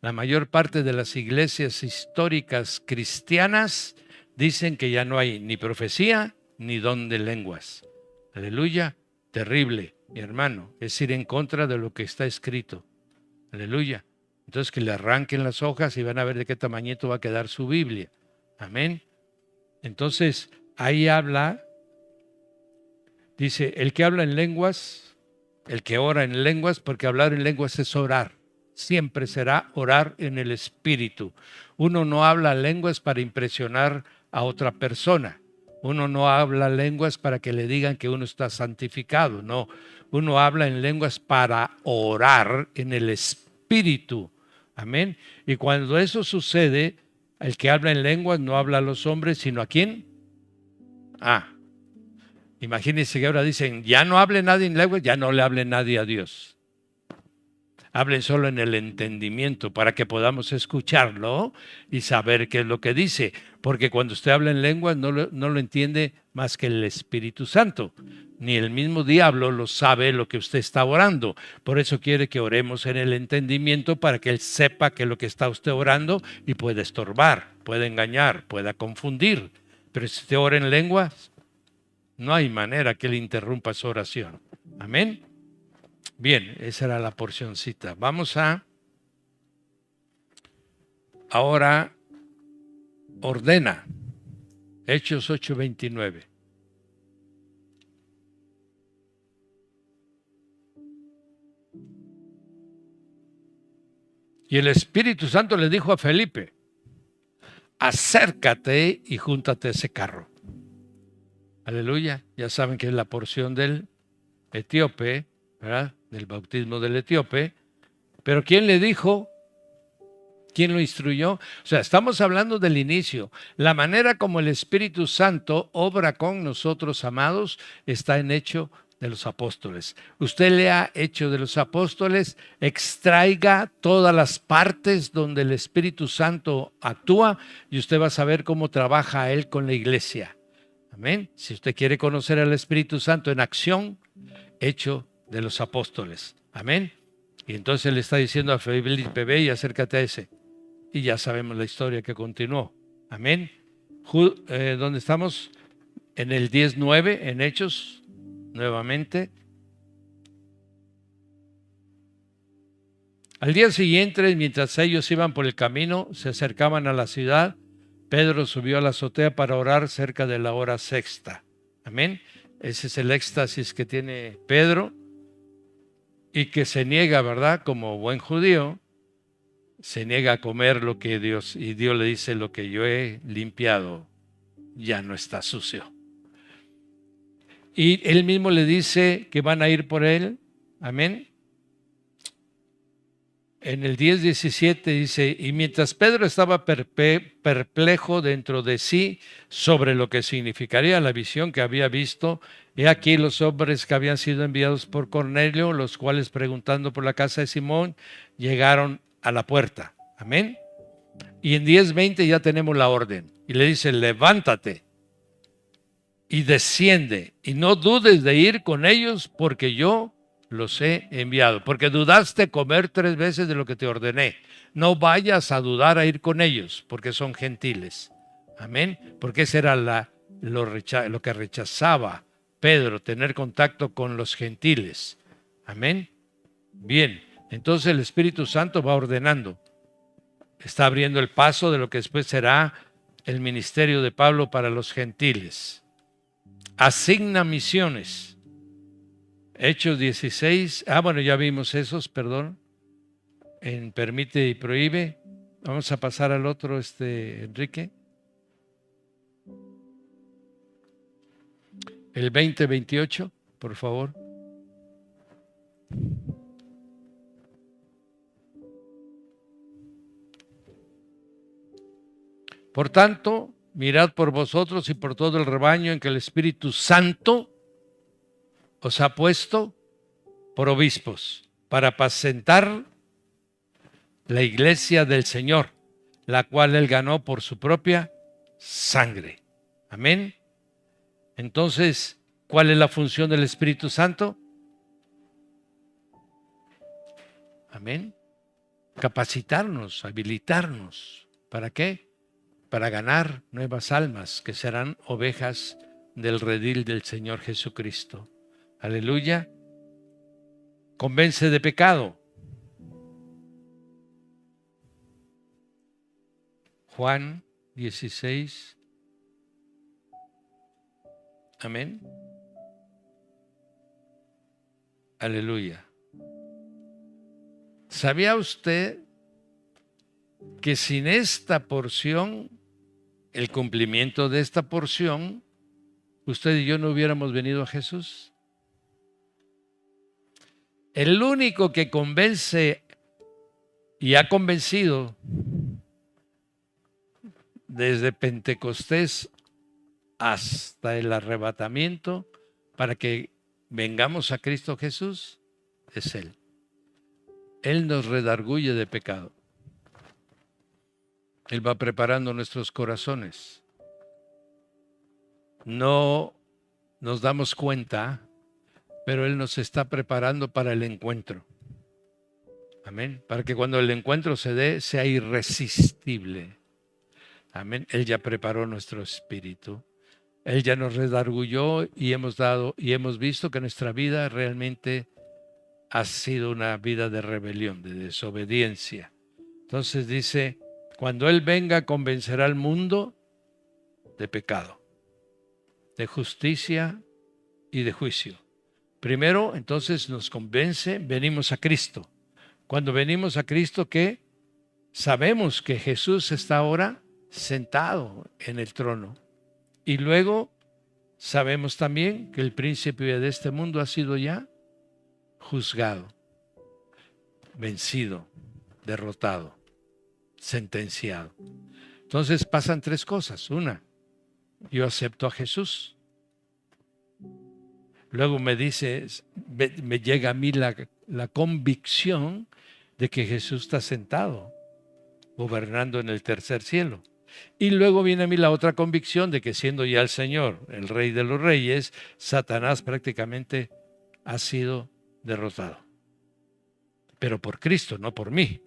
La mayor parte de las iglesias históricas cristianas dicen que ya no hay ni profecía ni don de lenguas. Aleluya, terrible, mi hermano, es ir en contra de lo que está escrito. Aleluya. Entonces que le arranquen las hojas y van a ver de qué tamañito va a quedar su Biblia. Amén. Entonces ahí habla, dice, el que habla en lenguas, el que ora en lenguas, porque hablar en lenguas es orar. Siempre será orar en el Espíritu. Uno no habla lenguas para impresionar a otra persona. Uno no habla lenguas para que le digan que uno está santificado. No, uno habla en lenguas para orar en el Espíritu. Amén. Y cuando eso sucede, el que habla en lenguas no habla a los hombres, sino ¿a quién? Imagínense que ahora dicen, ya no hable nadie en lenguas, ya no le hable nadie a Dios. Hablen solo en el entendimiento para que podamos escucharlo y saber qué es lo que dice. Porque cuando usted habla en lenguas no lo entiende más que el Espíritu Santo. Ni el mismo diablo lo sabe lo que usted está orando. Por eso quiere que oremos en el entendimiento para que él sepa que es lo que está usted orando y pueda estorbar, pueda engañar, pueda confundir. Pero si usted ora en lenguas, no hay manera que él interrumpa su oración. Amén. Bien, esa era la porcioncita. Vamos a ahora ordena. Hechos 8:29. Y el Espíritu Santo le dijo a Felipe, acércate y júntate a ese carro. Aleluya. Ya saben que es la porción del etíope, ¿verdad? Del bautismo del etíope. Pero ¿quién le dijo? ¿Quién lo instruyó? O sea, estamos hablando del inicio. La manera como el Espíritu Santo obra con nosotros, amados, está en Hechos de los Apóstoles. Usted lea Hechos de los Apóstoles, extraiga todas las partes donde el Espíritu Santo actúa y usted va a saber cómo trabaja Él con la iglesia. Amén. Si usted quiere conocer al Espíritu Santo en acción, Hechos de los Apóstoles. Amén. Y entonces le está diciendo a Felipe, ve y acércate a ese. Y ya sabemos la historia que continuó. Amén. ¿Dónde estamos? En el 10:9, en Hechos, nuevamente. Al día siguiente, mientras ellos iban por el camino, se acercaban a la ciudad, Pedro subió a la azotea para orar cerca de la hora sexta. Amén. Ese es el éxtasis que tiene Pedro y que se niega, ¿verdad? Como buen judío, se niega a comer lo que Dios, y Dios le dice lo que yo he limpiado. ya no está sucio. Y él mismo le dice que van a ir por él. Amén. En el 10:17 dice, y mientras Pedro estaba perplejo dentro de sí sobre lo que significaría la visión que había visto, he aquí los hombres que habían sido enviados por Cornelio, los cuales preguntando por la casa de Simón, llegaron a la puerta. Amén. Y en 10:20 ya tenemos la orden. Y le dice, levántate y desciende, y no dudes de ir con ellos, porque yo los he enviado. Porque dudaste comer 3 veces de lo que te ordené. No vayas a dudar a ir con ellos, porque son gentiles. Amén. Porque ese era lo que rechazaba Pedro, tener contacto con los gentiles. Amén. Bien, entonces el Espíritu Santo va ordenando. Está abriendo el paso de lo que después será el ministerio de Pablo para los gentiles. Asigna misiones. Hechos 16. Bueno, ya vimos esos, perdón. En permite y prohíbe. Vamos a pasar al otro, Enrique. El 20-28, por favor. Por tanto, mirad por vosotros y por todo el rebaño en que el Espíritu Santo os ha puesto por obispos para apacentar la iglesia del Señor, la cual él ganó por su propia sangre. Amén. Entonces, ¿cuál es la función del Espíritu Santo? Amén. Capacitarnos, habilitarnos. ¿Para qué? Para ganar nuevas almas que serán ovejas del redil del Señor Jesucristo. Aleluya. Convence de pecado. Juan 16. Amén. Aleluya. ¿Sabía usted que sin esta porción, el cumplimiento de esta porción, usted y yo no hubiéramos venido a Jesús? El único que convence y ha convencido desde Pentecostés hasta el arrebatamiento para que vengamos a Cristo Jesús es Él. Él nos redarguye de pecado. Él va preparando nuestros corazones. No nos damos cuenta, pero Él nos está preparando para el encuentro. Amén. Para que cuando el encuentro se dé, sea irresistible. Amén. Él ya preparó nuestro espíritu. Él ya nos redarguyó y hemos visto que nuestra vida realmente ha sido una vida de rebelión, de desobediencia. Entonces dice, cuando Él venga, convencerá al mundo de pecado, de justicia y de juicio. Primero, entonces nos convence, venimos a Cristo. Cuando venimos a Cristo, ¿qué? Sabemos que Jesús está ahora sentado en el trono. Y luego sabemos también que el príncipe de este mundo ha sido ya juzgado, vencido, derrotado, sentenciado. Entonces pasan 3 cosas. Una, yo acepto a Jesús. Luego me llega a mí la convicción de que Jesús está sentado, gobernando en el tercer cielo. Y luego viene a mí la otra convicción de que siendo ya el Señor, el Rey de los Reyes, Satanás prácticamente ha sido derrotado. Pero por Cristo, no por mí.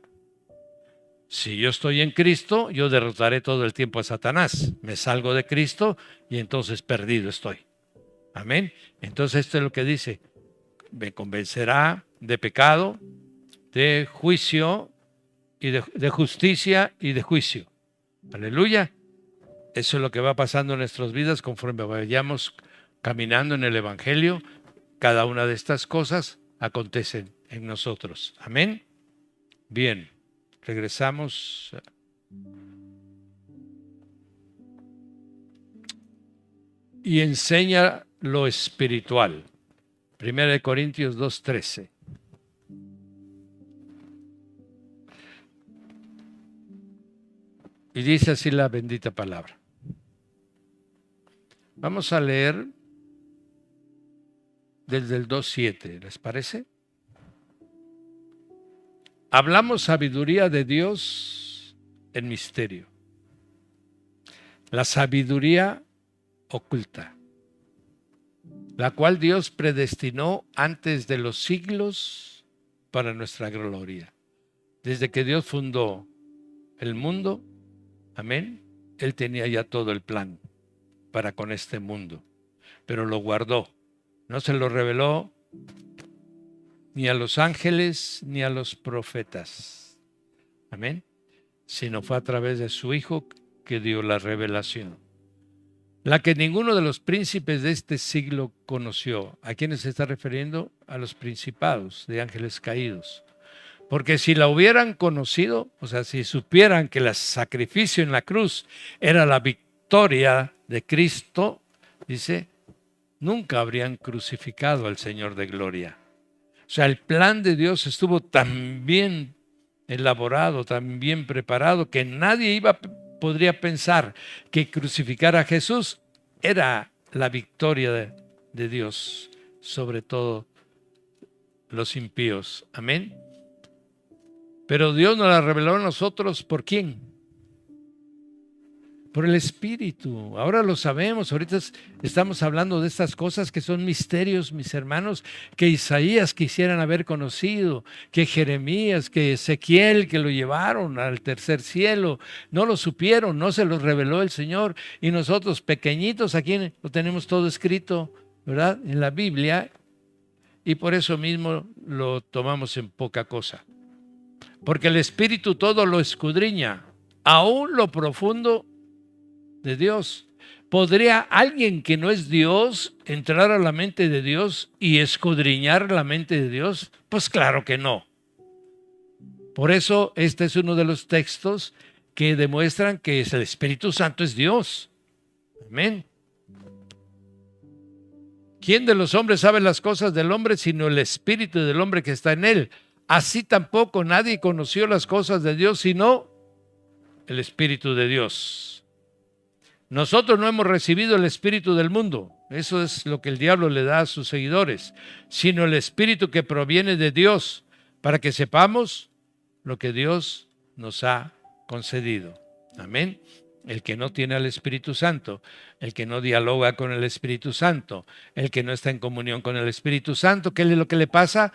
Si yo estoy en Cristo, yo derrotaré todo el tiempo a Satanás. Me salgo de Cristo y entonces perdido estoy. Amén. Entonces esto es lo que dice. Me convencerá de pecado, de juicio y de justicia y de juicio. Aleluya. Eso es lo que va pasando en nuestras vidas conforme vayamos caminando en el Evangelio. Cada una de estas cosas acontecen en nosotros. Amén. Bien, regresamos. y enseña lo espiritual. 1 Corintios 2:13. Y dice así la bendita palabra. Vamos a leer desde el 2:7, ¿les parece? Hablamos sabiduría de Dios en misterio. La sabiduría oculta, la cual Dios predestinó antes de los siglos para nuestra gloria. Desde que Dios fundó el mundo, amén, Él tenía ya todo el plan para con este mundo, pero lo guardó. No se lo reveló ni a los ángeles ni a los profetas, amén, sino fue a través de su Hijo que dio la revelación, la que ninguno de los príncipes de este siglo conoció. ¿A quiénes se está refiriendo? A los principados de ángeles caídos. Porque si la hubieran conocido, o sea, si supieran que el sacrificio en la cruz era la victoria de Cristo, dice, nunca habrían crucificado al Señor de gloria. O sea, el plan de Dios estuvo tan bien elaborado, tan bien preparado, que nadie podría pensar que crucificar a Jesús era la victoria de Dios sobre todo los impíos. Amén. Pero Dios nos la reveló a nosotros, ¿por quién? Por el Espíritu. Ahora lo sabemos, ahorita estamos hablando de estas cosas que son misterios, mis hermanos, que Isaías quisieran haber conocido, que Jeremías, que Ezequiel, que lo llevaron al tercer cielo, no lo supieron, no se los reveló el Señor, y nosotros pequeñitos aquí lo tenemos todo escrito, ¿verdad? En la Biblia, y por eso mismo lo tomamos en poca cosa. Porque el Espíritu todo lo escudriña, aún lo profundo de Dios. ¿Podría alguien que no es Dios entrar a la mente de Dios y escudriñar la mente de Dios? Pues claro que no. Por eso este es uno de los textos que demuestran que el Espíritu Santo es Dios. Amén. ¿Quién de los hombres sabe las cosas del hombre sino el Espíritu del hombre que está en él? Así tampoco nadie conoció las cosas de Dios sino el Espíritu de Dios. Nosotros no hemos recibido el espíritu del mundo, eso es lo que el diablo le da a sus seguidores, sino el espíritu que proviene de Dios, para que sepamos lo que Dios nos ha concedido. Amén. El que no tiene al Espíritu Santo, el que no dialoga con el Espíritu Santo, el que no está en comunión con el Espíritu Santo, ¿qué es lo que le pasa?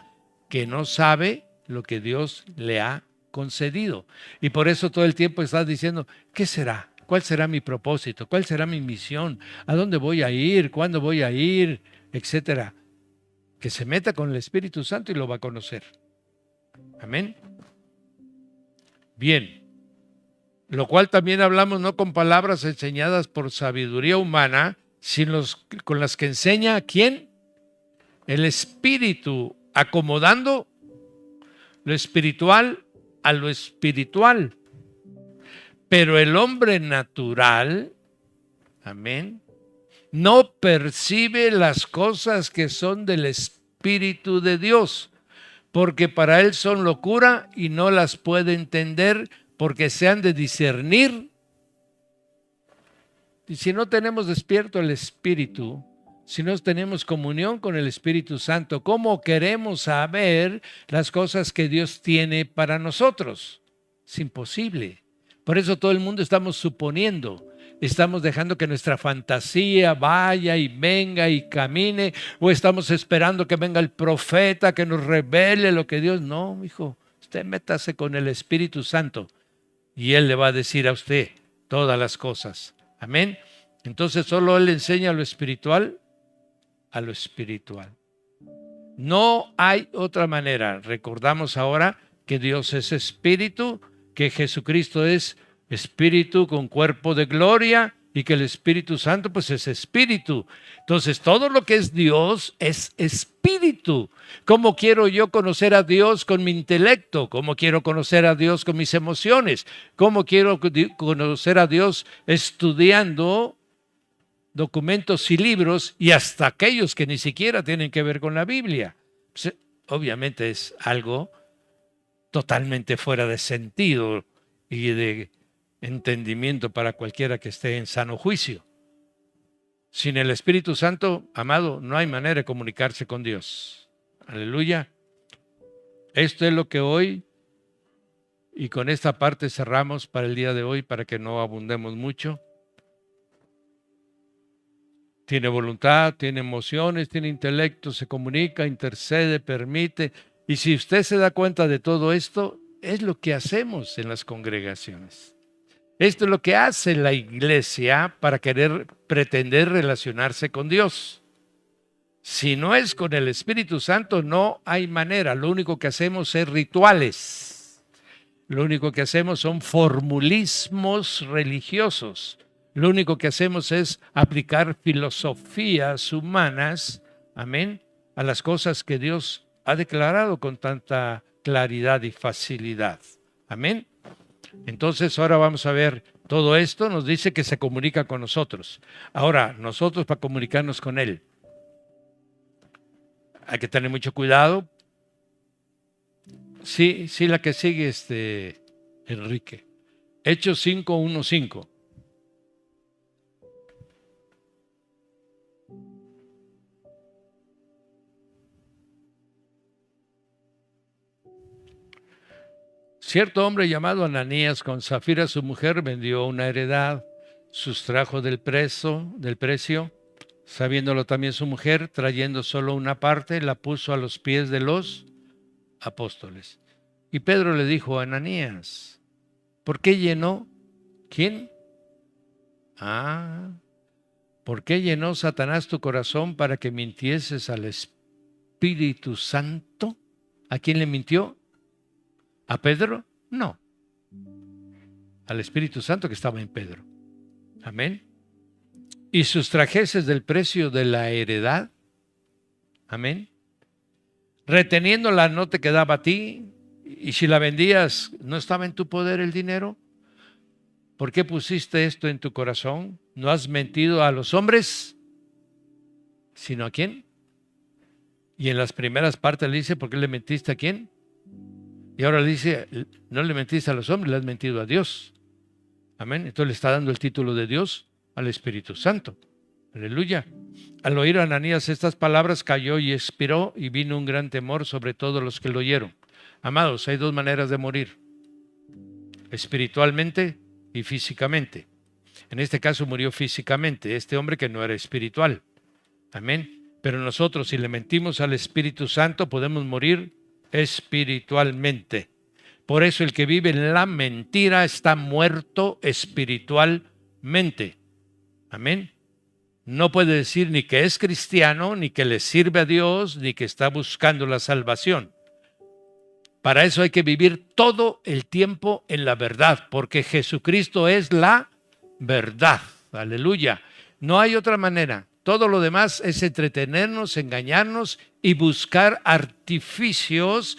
Que no sabe lo que Dios le ha concedido. Y por eso todo el tiempo está diciendo, ¿qué será? ¿Cuál será mi propósito? ¿Cuál será mi misión? ¿A dónde voy a ir? ¿Cuándo voy a ir? Etcétera. Que se meta con el Espíritu Santo y lo va a conocer. Amén. Bien. Lo cual también hablamos no con palabras enseñadas por sabiduría humana, sino con las que enseña ¿quién? El Espíritu, acomodando lo espiritual a lo espiritual. Pero el hombre natural, amén, no percibe las cosas que son del Espíritu de Dios, porque para él son locura y no las puede entender porque se han de discernir. Y si no tenemos despierto el Espíritu, si no tenemos comunión con el Espíritu Santo, ¿cómo queremos saber las cosas que Dios tiene para nosotros? Es imposible. Por eso todo el mundo estamos suponiendo, estamos dejando que nuestra fantasía vaya y venga y camine, o estamos esperando que venga el profeta que nos revele lo que Dios... No, hijo, usted métase con el Espíritu Santo y Él le va a decir a usted todas las cosas. Amén. Entonces solo Él le enseña lo espiritual a lo espiritual. No hay otra manera. Recordamos ahora que Dios es espíritu, que Jesucristo es espíritu con cuerpo de gloria y que el Espíritu Santo pues es espíritu. Entonces todo lo que es Dios es espíritu. ¿Cómo quiero yo conocer a Dios con mi intelecto? ¿Cómo quiero conocer a Dios con mis emociones? ¿Cómo quiero conocer a Dios estudiando documentos y libros, y hasta aquellos que ni siquiera tienen que ver con la Biblia. Pues, obviamente es algo totalmente fuera de sentido y de entendimiento para cualquiera que esté en sano juicio. Sin el Espíritu Santo, amado, no hay manera de comunicarse con Dios. Aleluya. Esto es lo que hoy, y con esta parte cerramos para el día de hoy, para que no abundemos mucho. Tiene voluntad, tiene emociones, tiene intelecto, se comunica, intercede, permite. Y si usted se da cuenta de todo esto, es lo que hacemos en las congregaciones. Esto es lo que hace la iglesia para pretender relacionarse con Dios. Si no es con el Espíritu Santo, no hay manera. Lo único que hacemos es rituales. Lo único que hacemos son formulismos religiosos. Lo único que hacemos es aplicar filosofías humanas, amén, a las cosas que Dios ha declarado con tanta claridad y facilidad. Amén. Entonces ahora vamos a ver, todo esto nos dice que se comunica con nosotros. Ahora, nosotros para comunicarnos con Él, hay que tener mucho cuidado. Sí, la que sigue, Enrique. Hechos 5:1-5. Cierto hombre llamado Ananías, con Zafira su mujer, vendió una heredad, sustrajo del precio, sabiéndolo también su mujer, trayendo solo una parte, la puso a los pies de los apóstoles. Y Pedro le dijo a Ananías, ¿por qué llenó? ¿Quién? ¿Por qué llenó Satanás tu corazón para que mintieses al Espíritu Santo? ¿A quién le mintió? ¿A Pedro? No. Al Espíritu Santo que estaba en Pedro. Amén. Y sustrajeses del precio de la heredad. Amén. Reteniéndola no te quedaba a ti. Y si la vendías, ¿no estaba en tu poder el dinero? ¿Por qué pusiste esto en tu corazón? ¿No has mentido a los hombres, sino a quién? Y en las primeras partes le dice, ¿por qué le mentiste a quién? Y ahora le dice, no le mentiste a los hombres, le has mentido a Dios. Amén. Entonces le está dando el título de Dios al Espíritu Santo. Aleluya. Al oír a Ananías estas palabras, cayó y expiró, y vino un gran temor sobre todos los que lo oyeron. Amados, hay dos maneras de morir: espiritualmente y físicamente. En este caso murió físicamente este hombre que no era espiritual. Amén. Pero nosotros, si le mentimos al Espíritu Santo, podemos morir espiritualmente. Por eso el que vive en la mentira está muerto espiritualmente. Amén. No puede decir ni que es cristiano, ni que le sirve a Dios, ni que está buscando la salvación. Para eso hay que vivir todo el tiempo en la verdad, porque Jesucristo es la verdad. Aleluya. No hay otra manera. Todo lo demás es entretenernos, engañarnos y buscar artificios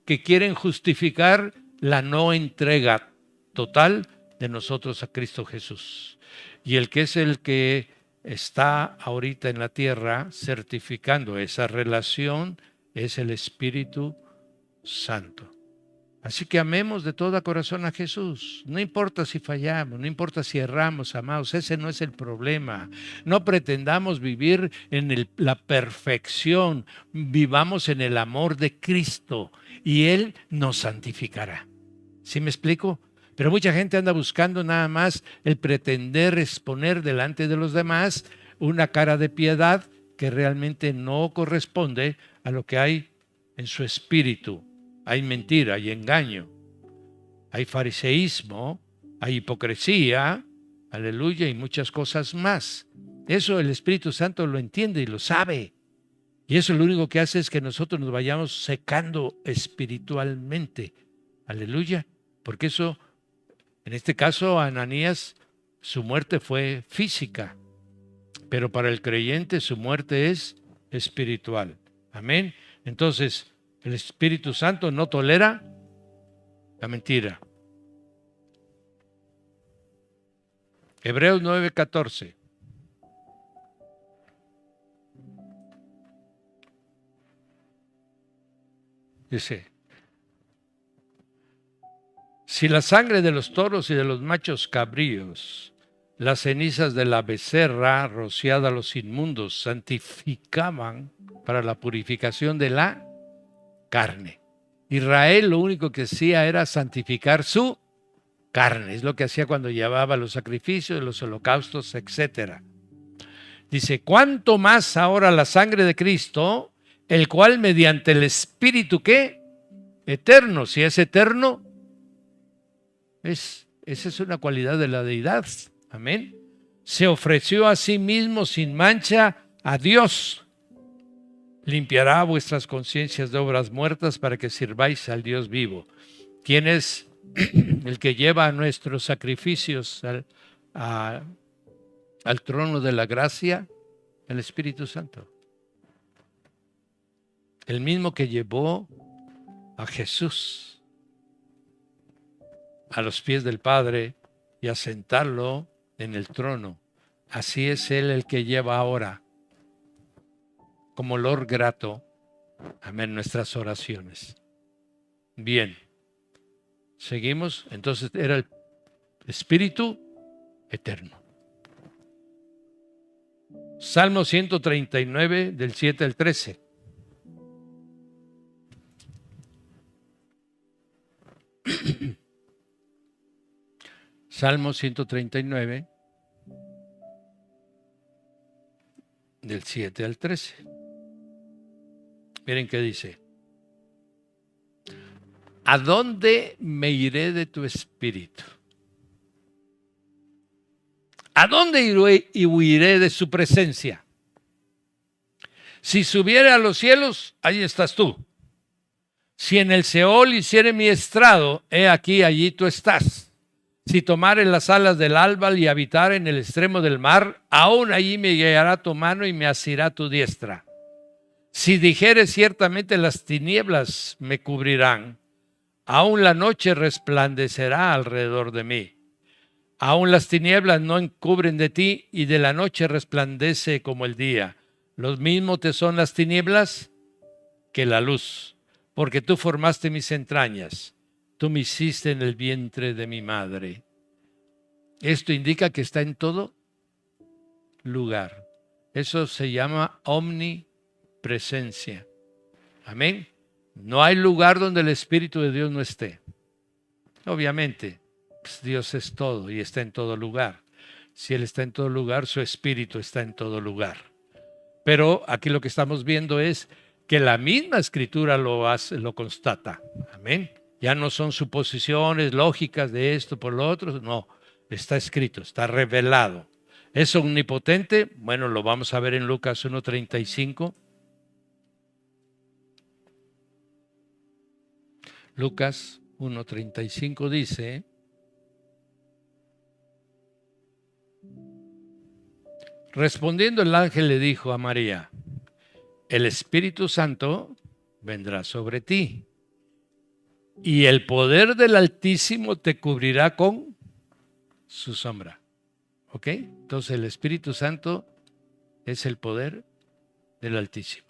que quieren justificar la no entrega total de nosotros a Cristo Jesús. Y el que es el que está ahorita en la tierra certificando esa relación es el Espíritu Santo. Así que amemos de todo corazón a Jesús. No importa si fallamos, no importa si erramos, amados, ese no es el problema. No pretendamos vivir en la perfección, vivamos en el amor de Cristo y Él nos santificará. ¿Sí me explico? Pero mucha gente anda buscando nada más el pretender exponer delante de los demás una cara de piedad que realmente no corresponde a lo que hay en su espíritu. Hay mentira, hay engaño, hay fariseísmo, hay hipocresía, aleluya, y muchas cosas más. Eso el Espíritu Santo lo entiende y lo sabe. Y eso lo único que hace es que nosotros nos vayamos secando espiritualmente. Aleluya. Porque eso, en este caso, Ananías, su muerte fue física. Pero para el creyente su muerte es espiritual. Amén. Entonces, el Espíritu Santo no tolera la mentira. Hebreos 9:14. Dice, si la sangre de los toros y de los machos cabríos, las cenizas de la becerra rociada a los inmundos, santificaban para la purificación de la carne. Israel lo único que hacía era santificar su carne. Es lo que hacía cuando llevaba los sacrificios, los holocaustos, etc. Dice, ¿cuánto más ahora la sangre de Cristo, el cual mediante el Espíritu, ¿qué? Eterno. Si es eterno, esa es una cualidad de la deidad. Amén. Se ofreció a sí mismo sin mancha a Dios. Limpiará vuestras conciencias de obras muertas para que sirváis al Dios vivo. ¿Quién es el que lleva nuestros sacrificios al trono de la gracia? El Espíritu Santo. El mismo que llevó a Jesús a los pies del Padre y a sentarlo en el trono. Así es Él el que lleva ahora, como olor grato, amén, nuestras oraciones. Bien, seguimos. Entonces era el Espíritu eterno. Salmo 139, del 7 al 13. Salmo 139, del 7 al 13. Miren qué dice. ¿A dónde me iré de tu espíritu? ¿A dónde iré y huiré de su presencia? Si subiere a los cielos, ahí estás tú. Si en el Seol hiciere mi estrado, he aquí, allí tú estás. Si tomare las alas del alba y habitar en el extremo del mar, aún allí me guiará tu mano y me asirá tu diestra. Si dijere ciertamente las tinieblas me cubrirán, aún la noche resplandecerá alrededor de mí. Aún las tinieblas no encubren de ti y de la noche resplandece como el día. Lo mismo te son las tinieblas que la luz, porque tú formaste mis entrañas. Tú me hiciste en el vientre de mi madre. Esto indica que está en todo lugar. Eso se llama omnipresencia. Amén. No hay lugar donde el Espíritu de Dios no esté. Obviamente, pues Dios es todo y está en todo lugar. Si Él está en todo lugar, su Espíritu está en todo lugar. Pero aquí lo que estamos viendo es que la misma Escritura lo constata. Amén. Ya no son suposiciones lógicas de esto por lo otro, no, está escrito, está revelado. ¿Es omnipotente? Bueno, lo vamos a ver en Lucas 1:35. Lucas 1:35 dice, respondiendo el ángel le dijo a María, el Espíritu Santo vendrá sobre ti. Y el poder del Altísimo te cubrirá con su sombra. ¿Ok? Entonces el Espíritu Santo es el poder del Altísimo.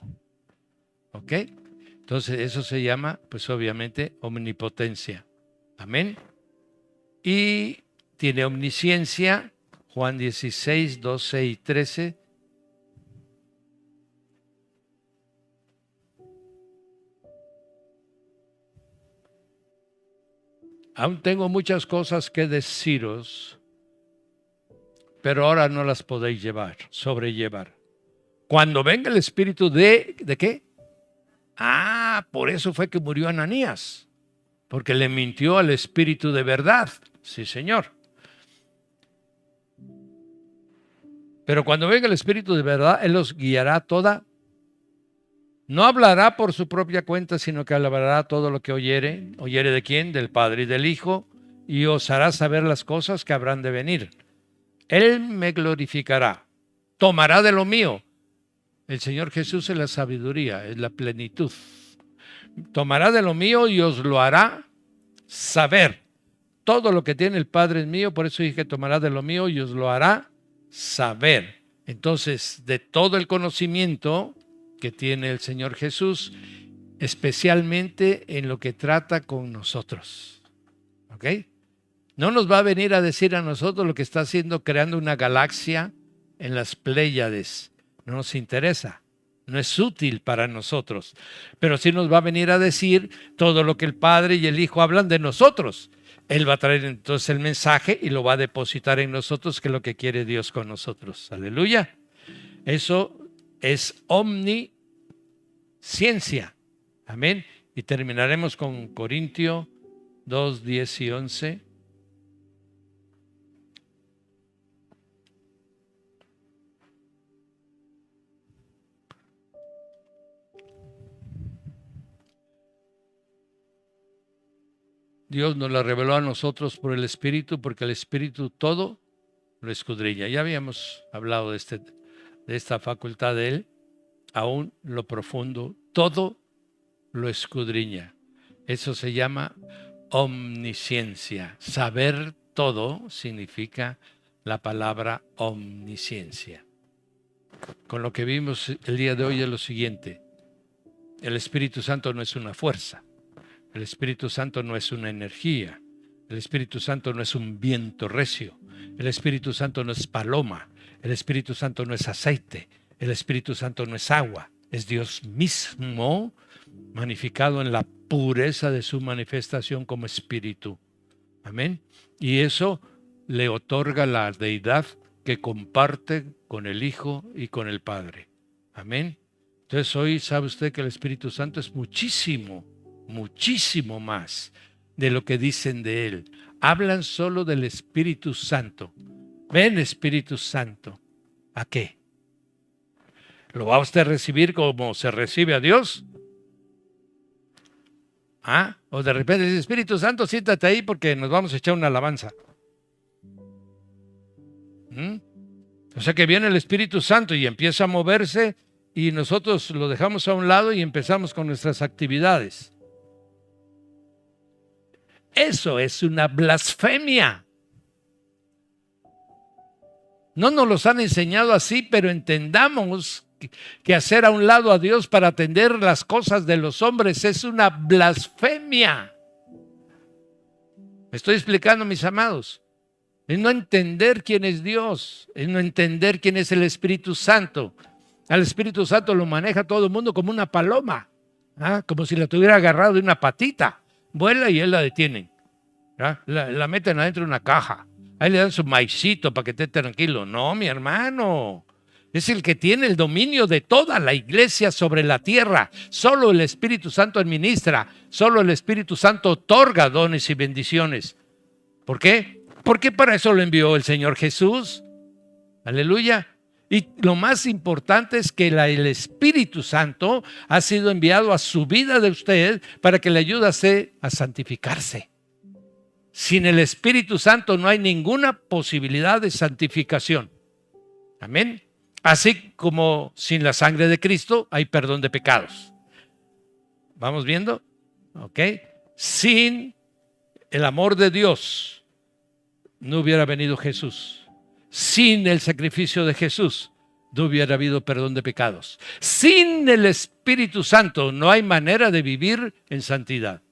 ¿Ok? Entonces eso se llama, pues obviamente, omnipotencia. Amén. Y tiene omnisciencia, Juan 16, 12 y 13. Aún tengo muchas cosas que deciros, pero ahora no las podéis sobrellevar. Cuando venga el Espíritu ¿de qué? Por eso fue que murió Ananías, porque le mintió al Espíritu de verdad. Sí, Señor. Pero cuando venga el Espíritu de verdad, Él los guiará toda. No hablará por su propia cuenta, sino que hablará todo lo que oyere. ¿Oyere de quién? Del Padre y del Hijo, y os hará saber las cosas que habrán de venir. Él me glorificará, tomará de lo mío. El Señor Jesús es la sabiduría, es la plenitud. Tomará de lo mío y os lo hará saber. Todo lo que tiene el Padre es mío, por eso dije que tomará de lo mío y os lo hará saber. Entonces, de todo el conocimiento que tiene el Señor Jesús, especialmente en lo que trata con nosotros. ¿Ok? No nos va a venir a decir a nosotros lo que está haciendo creando una galaxia en las Pléyades. No nos interesa. No es útil para nosotros. Pero sí nos va a venir a decir todo lo que el Padre y el Hijo hablan de nosotros. Él va a traer entonces el mensaje y lo va a depositar en nosotros, que es lo que quiere Dios con nosotros. Aleluya. Eso es omnisciencia. Amén. Y terminaremos con Corintios 2, 10 y 11. Dios nos la reveló a nosotros por el Espíritu, porque el Espíritu todo lo escudriña. Ya habíamos hablado de esta facultad de Él, aún lo profundo, todo lo escudriña. Eso se llama omnisciencia. Saber todo significa la palabra omnisciencia. Con lo que vimos el día de hoy es lo siguiente: el Espíritu Santo no es una fuerza. El Espíritu Santo no es una energía. El Espíritu Santo no es un viento recio. El Espíritu Santo no es paloma. El Espíritu Santo no es aceite. El Espíritu Santo no es agua. Es Dios mismo magnificado en la pureza de su manifestación como Espíritu. Amén. Y eso le otorga la deidad que comparte con el Hijo y con el Padre. Amén. Entonces hoy sabe usted que el Espíritu Santo es muchísimo más de lo que dicen de Él. Hablan solo del Espíritu Santo. Ven, Espíritu Santo. ¿A qué? ¿Lo va usted a recibir como se recibe a Dios? ¿Ah? O de repente dice: Espíritu Santo, siéntate ahí porque nos vamos a echar una alabanza. O sea que viene el Espíritu Santo y empieza a moverse y nosotros lo dejamos a un lado y empezamos con nuestras actividades. Eso es una blasfemia. No nos los han enseñado así, pero entendamos que hacer a un lado a Dios para atender las cosas de los hombres es una blasfemia. ¿Me estoy explicando, mis amados? Es no entender quién es Dios, es no entender quién es el Espíritu Santo. Al Espíritu Santo lo maneja todo el mundo como una paloma, como si la tuviera agarrado de una patita. Vuela y él la detienen. La meten adentro de una caja. Ahí le dan su maicito para que esté tranquilo. No, mi hermano. Es el que tiene el dominio de toda la iglesia sobre la tierra. Solo el Espíritu Santo administra. Solo el Espíritu Santo otorga dones y bendiciones. ¿Por qué? Porque para eso lo envió el Señor Jesús. Aleluya. Y lo más importante es que el Espíritu Santo ha sido enviado a su vida de usted para que le ayude a santificarse. Sin el Espíritu Santo no hay ninguna posibilidad de santificación. Amén. Así como sin la sangre de Cristo hay perdón de pecados. ¿Vamos viendo? ¿Ok? Sin el amor de Dios no hubiera venido Jesús. Sin el sacrificio de Jesús no hubiera habido perdón de pecados. Sin el Espíritu Santo no hay manera de vivir en santidad.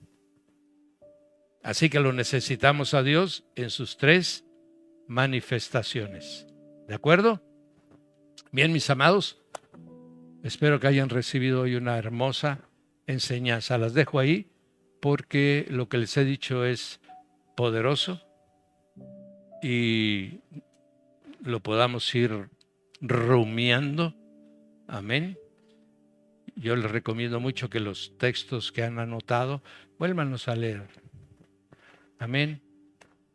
Así que lo necesitamos a Dios en sus tres manifestaciones. ¿De acuerdo? Bien, mis amados, espero que hayan recibido hoy una hermosa enseñanza. Las dejo ahí porque lo que les he dicho es poderoso y lo podamos ir rumiando. Amén. Yo les recomiendo mucho que los textos que han anotado vuélvanlos a leer. Amén.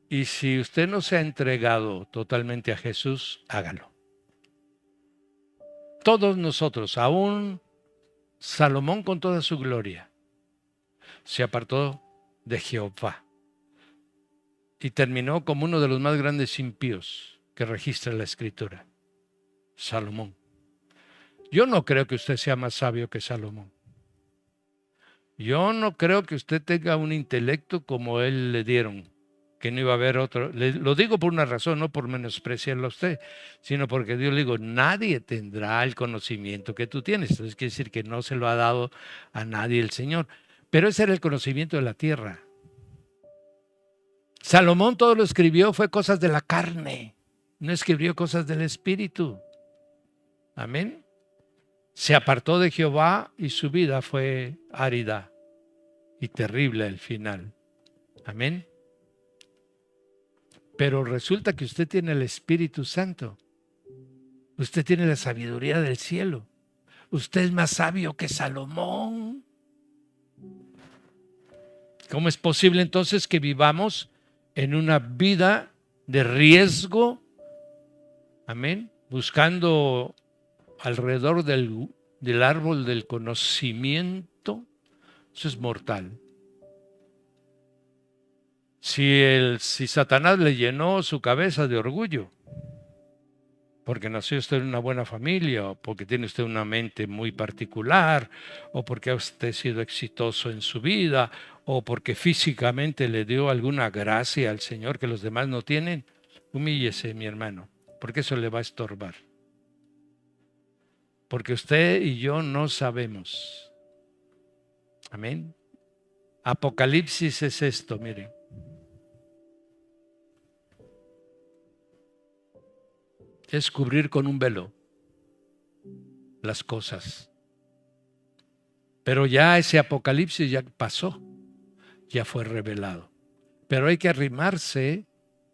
Y si usted no se ha entregado totalmente a Jesús, hágalo. Todos nosotros, aún Salomón con toda su gloria, se apartó de Jehová y terminó como uno de los más grandes impíos que registra la Escritura. Salomón. Yo no creo que usted sea más sabio que Salomón. Yo no creo que usted tenga un intelecto como él le dieron. que no iba a haber otro. Lo digo por una razón, no por menospreciarlo a usted, sino porque Dios le digo, nadie tendrá el conocimiento que tú tienes. Entonces quiere decir que no se lo ha dado a nadie el Señor. Pero ese era el conocimiento de la tierra. Salomón todo lo escribió, fue cosas de la carne, no escribió cosas del Espíritu. Amén. Se apartó de Jehová y su vida fue árida y terrible al final. Amén. Pero resulta que usted tiene el Espíritu Santo. Usted tiene la sabiduría del cielo. Usted es más sabio que Salomón. ¿Cómo es posible entonces que vivamos en una vida de riesgo? Amén. Buscando alrededor del árbol del conocimiento. Eso es mortal. Si Satanás le llenó su cabeza de orgullo, porque nació usted en una buena familia, o porque tiene usted una mente muy particular, o porque ha usted sido exitoso en su vida, o porque físicamente le dio alguna gracia al Señor que los demás no tienen, humíllese, mi hermano, porque eso le va a estorbar. Porque usted y yo no sabemos. Amén. Apocalipsis es esto, miren. Es cubrir con un velo las cosas. Pero ya ese apocalipsis ya pasó, ya fue revelado. Pero hay que arrimarse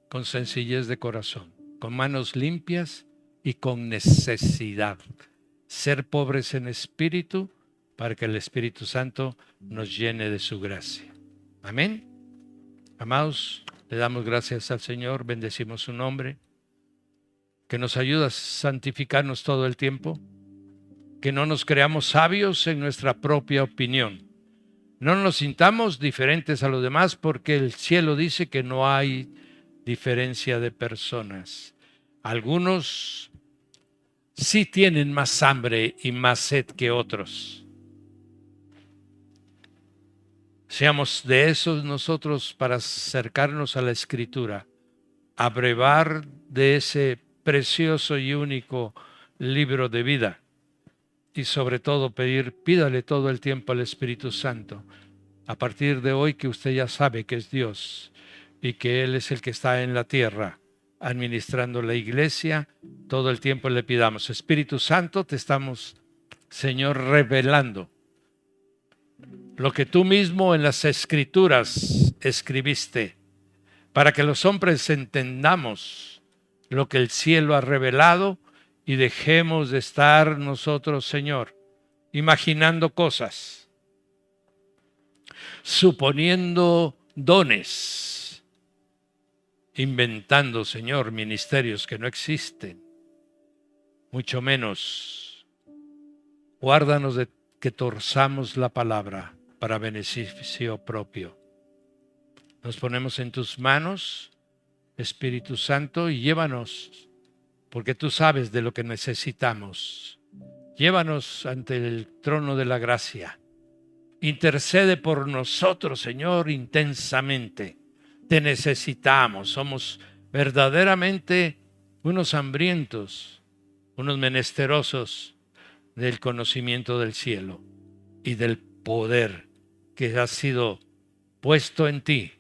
con sencillez de corazón, con manos limpias y con necesidad. Ser pobres en espíritu para que el Espíritu Santo nos llene de su gracia. Amén. Amados, le damos gracias al Señor, bendecimos su nombre, que nos ayuda a santificarnos todo el tiempo, que no nos creamos sabios en nuestra propia opinión. No nos sintamos diferentes a los demás, porque el cielo dice que no hay diferencia de personas. Algunos sí tienen más hambre y más sed que otros. Seamos de esos nosotros para acercarnos a la Escritura, a brevar de ese precioso y único libro de vida. Y sobre todo pídale todo el tiempo al Espíritu Santo. A partir de hoy que usted ya sabe que es Dios y que Él es el que está en la tierra administrando la iglesia, todo el tiempo le pidamos, Espíritu Santo, te estamos, Señor, revelando lo que tú mismo en las Escrituras escribiste, para que los hombres entendamos lo que el cielo ha revelado y dejemos de estar nosotros, Señor, imaginando cosas, suponiendo dones, inventando, Señor, ministerios que no existen, mucho menos. Guárdanos de que torzamos la palabra para beneficio propio. Nos ponemos en tus manos, Espíritu Santo, y llévanos, porque tú sabes de lo que necesitamos. Llévanos ante el trono de la gracia. Intercede por nosotros, Señor, intensamente. Te necesitamos. Somos verdaderamente unos hambrientos, unos menesterosos del conocimiento del cielo y del poder que ha sido puesto en ti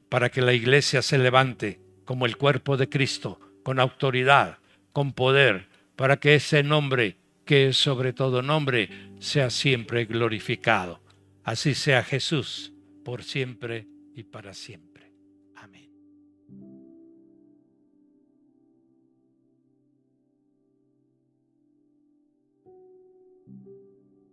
para que la iglesia se levante como el cuerpo de Cristo, con autoridad, con poder, para que ese nombre, que es sobre todo nombre, sea siempre glorificado. Así sea Jesús, por siempre y para siempre.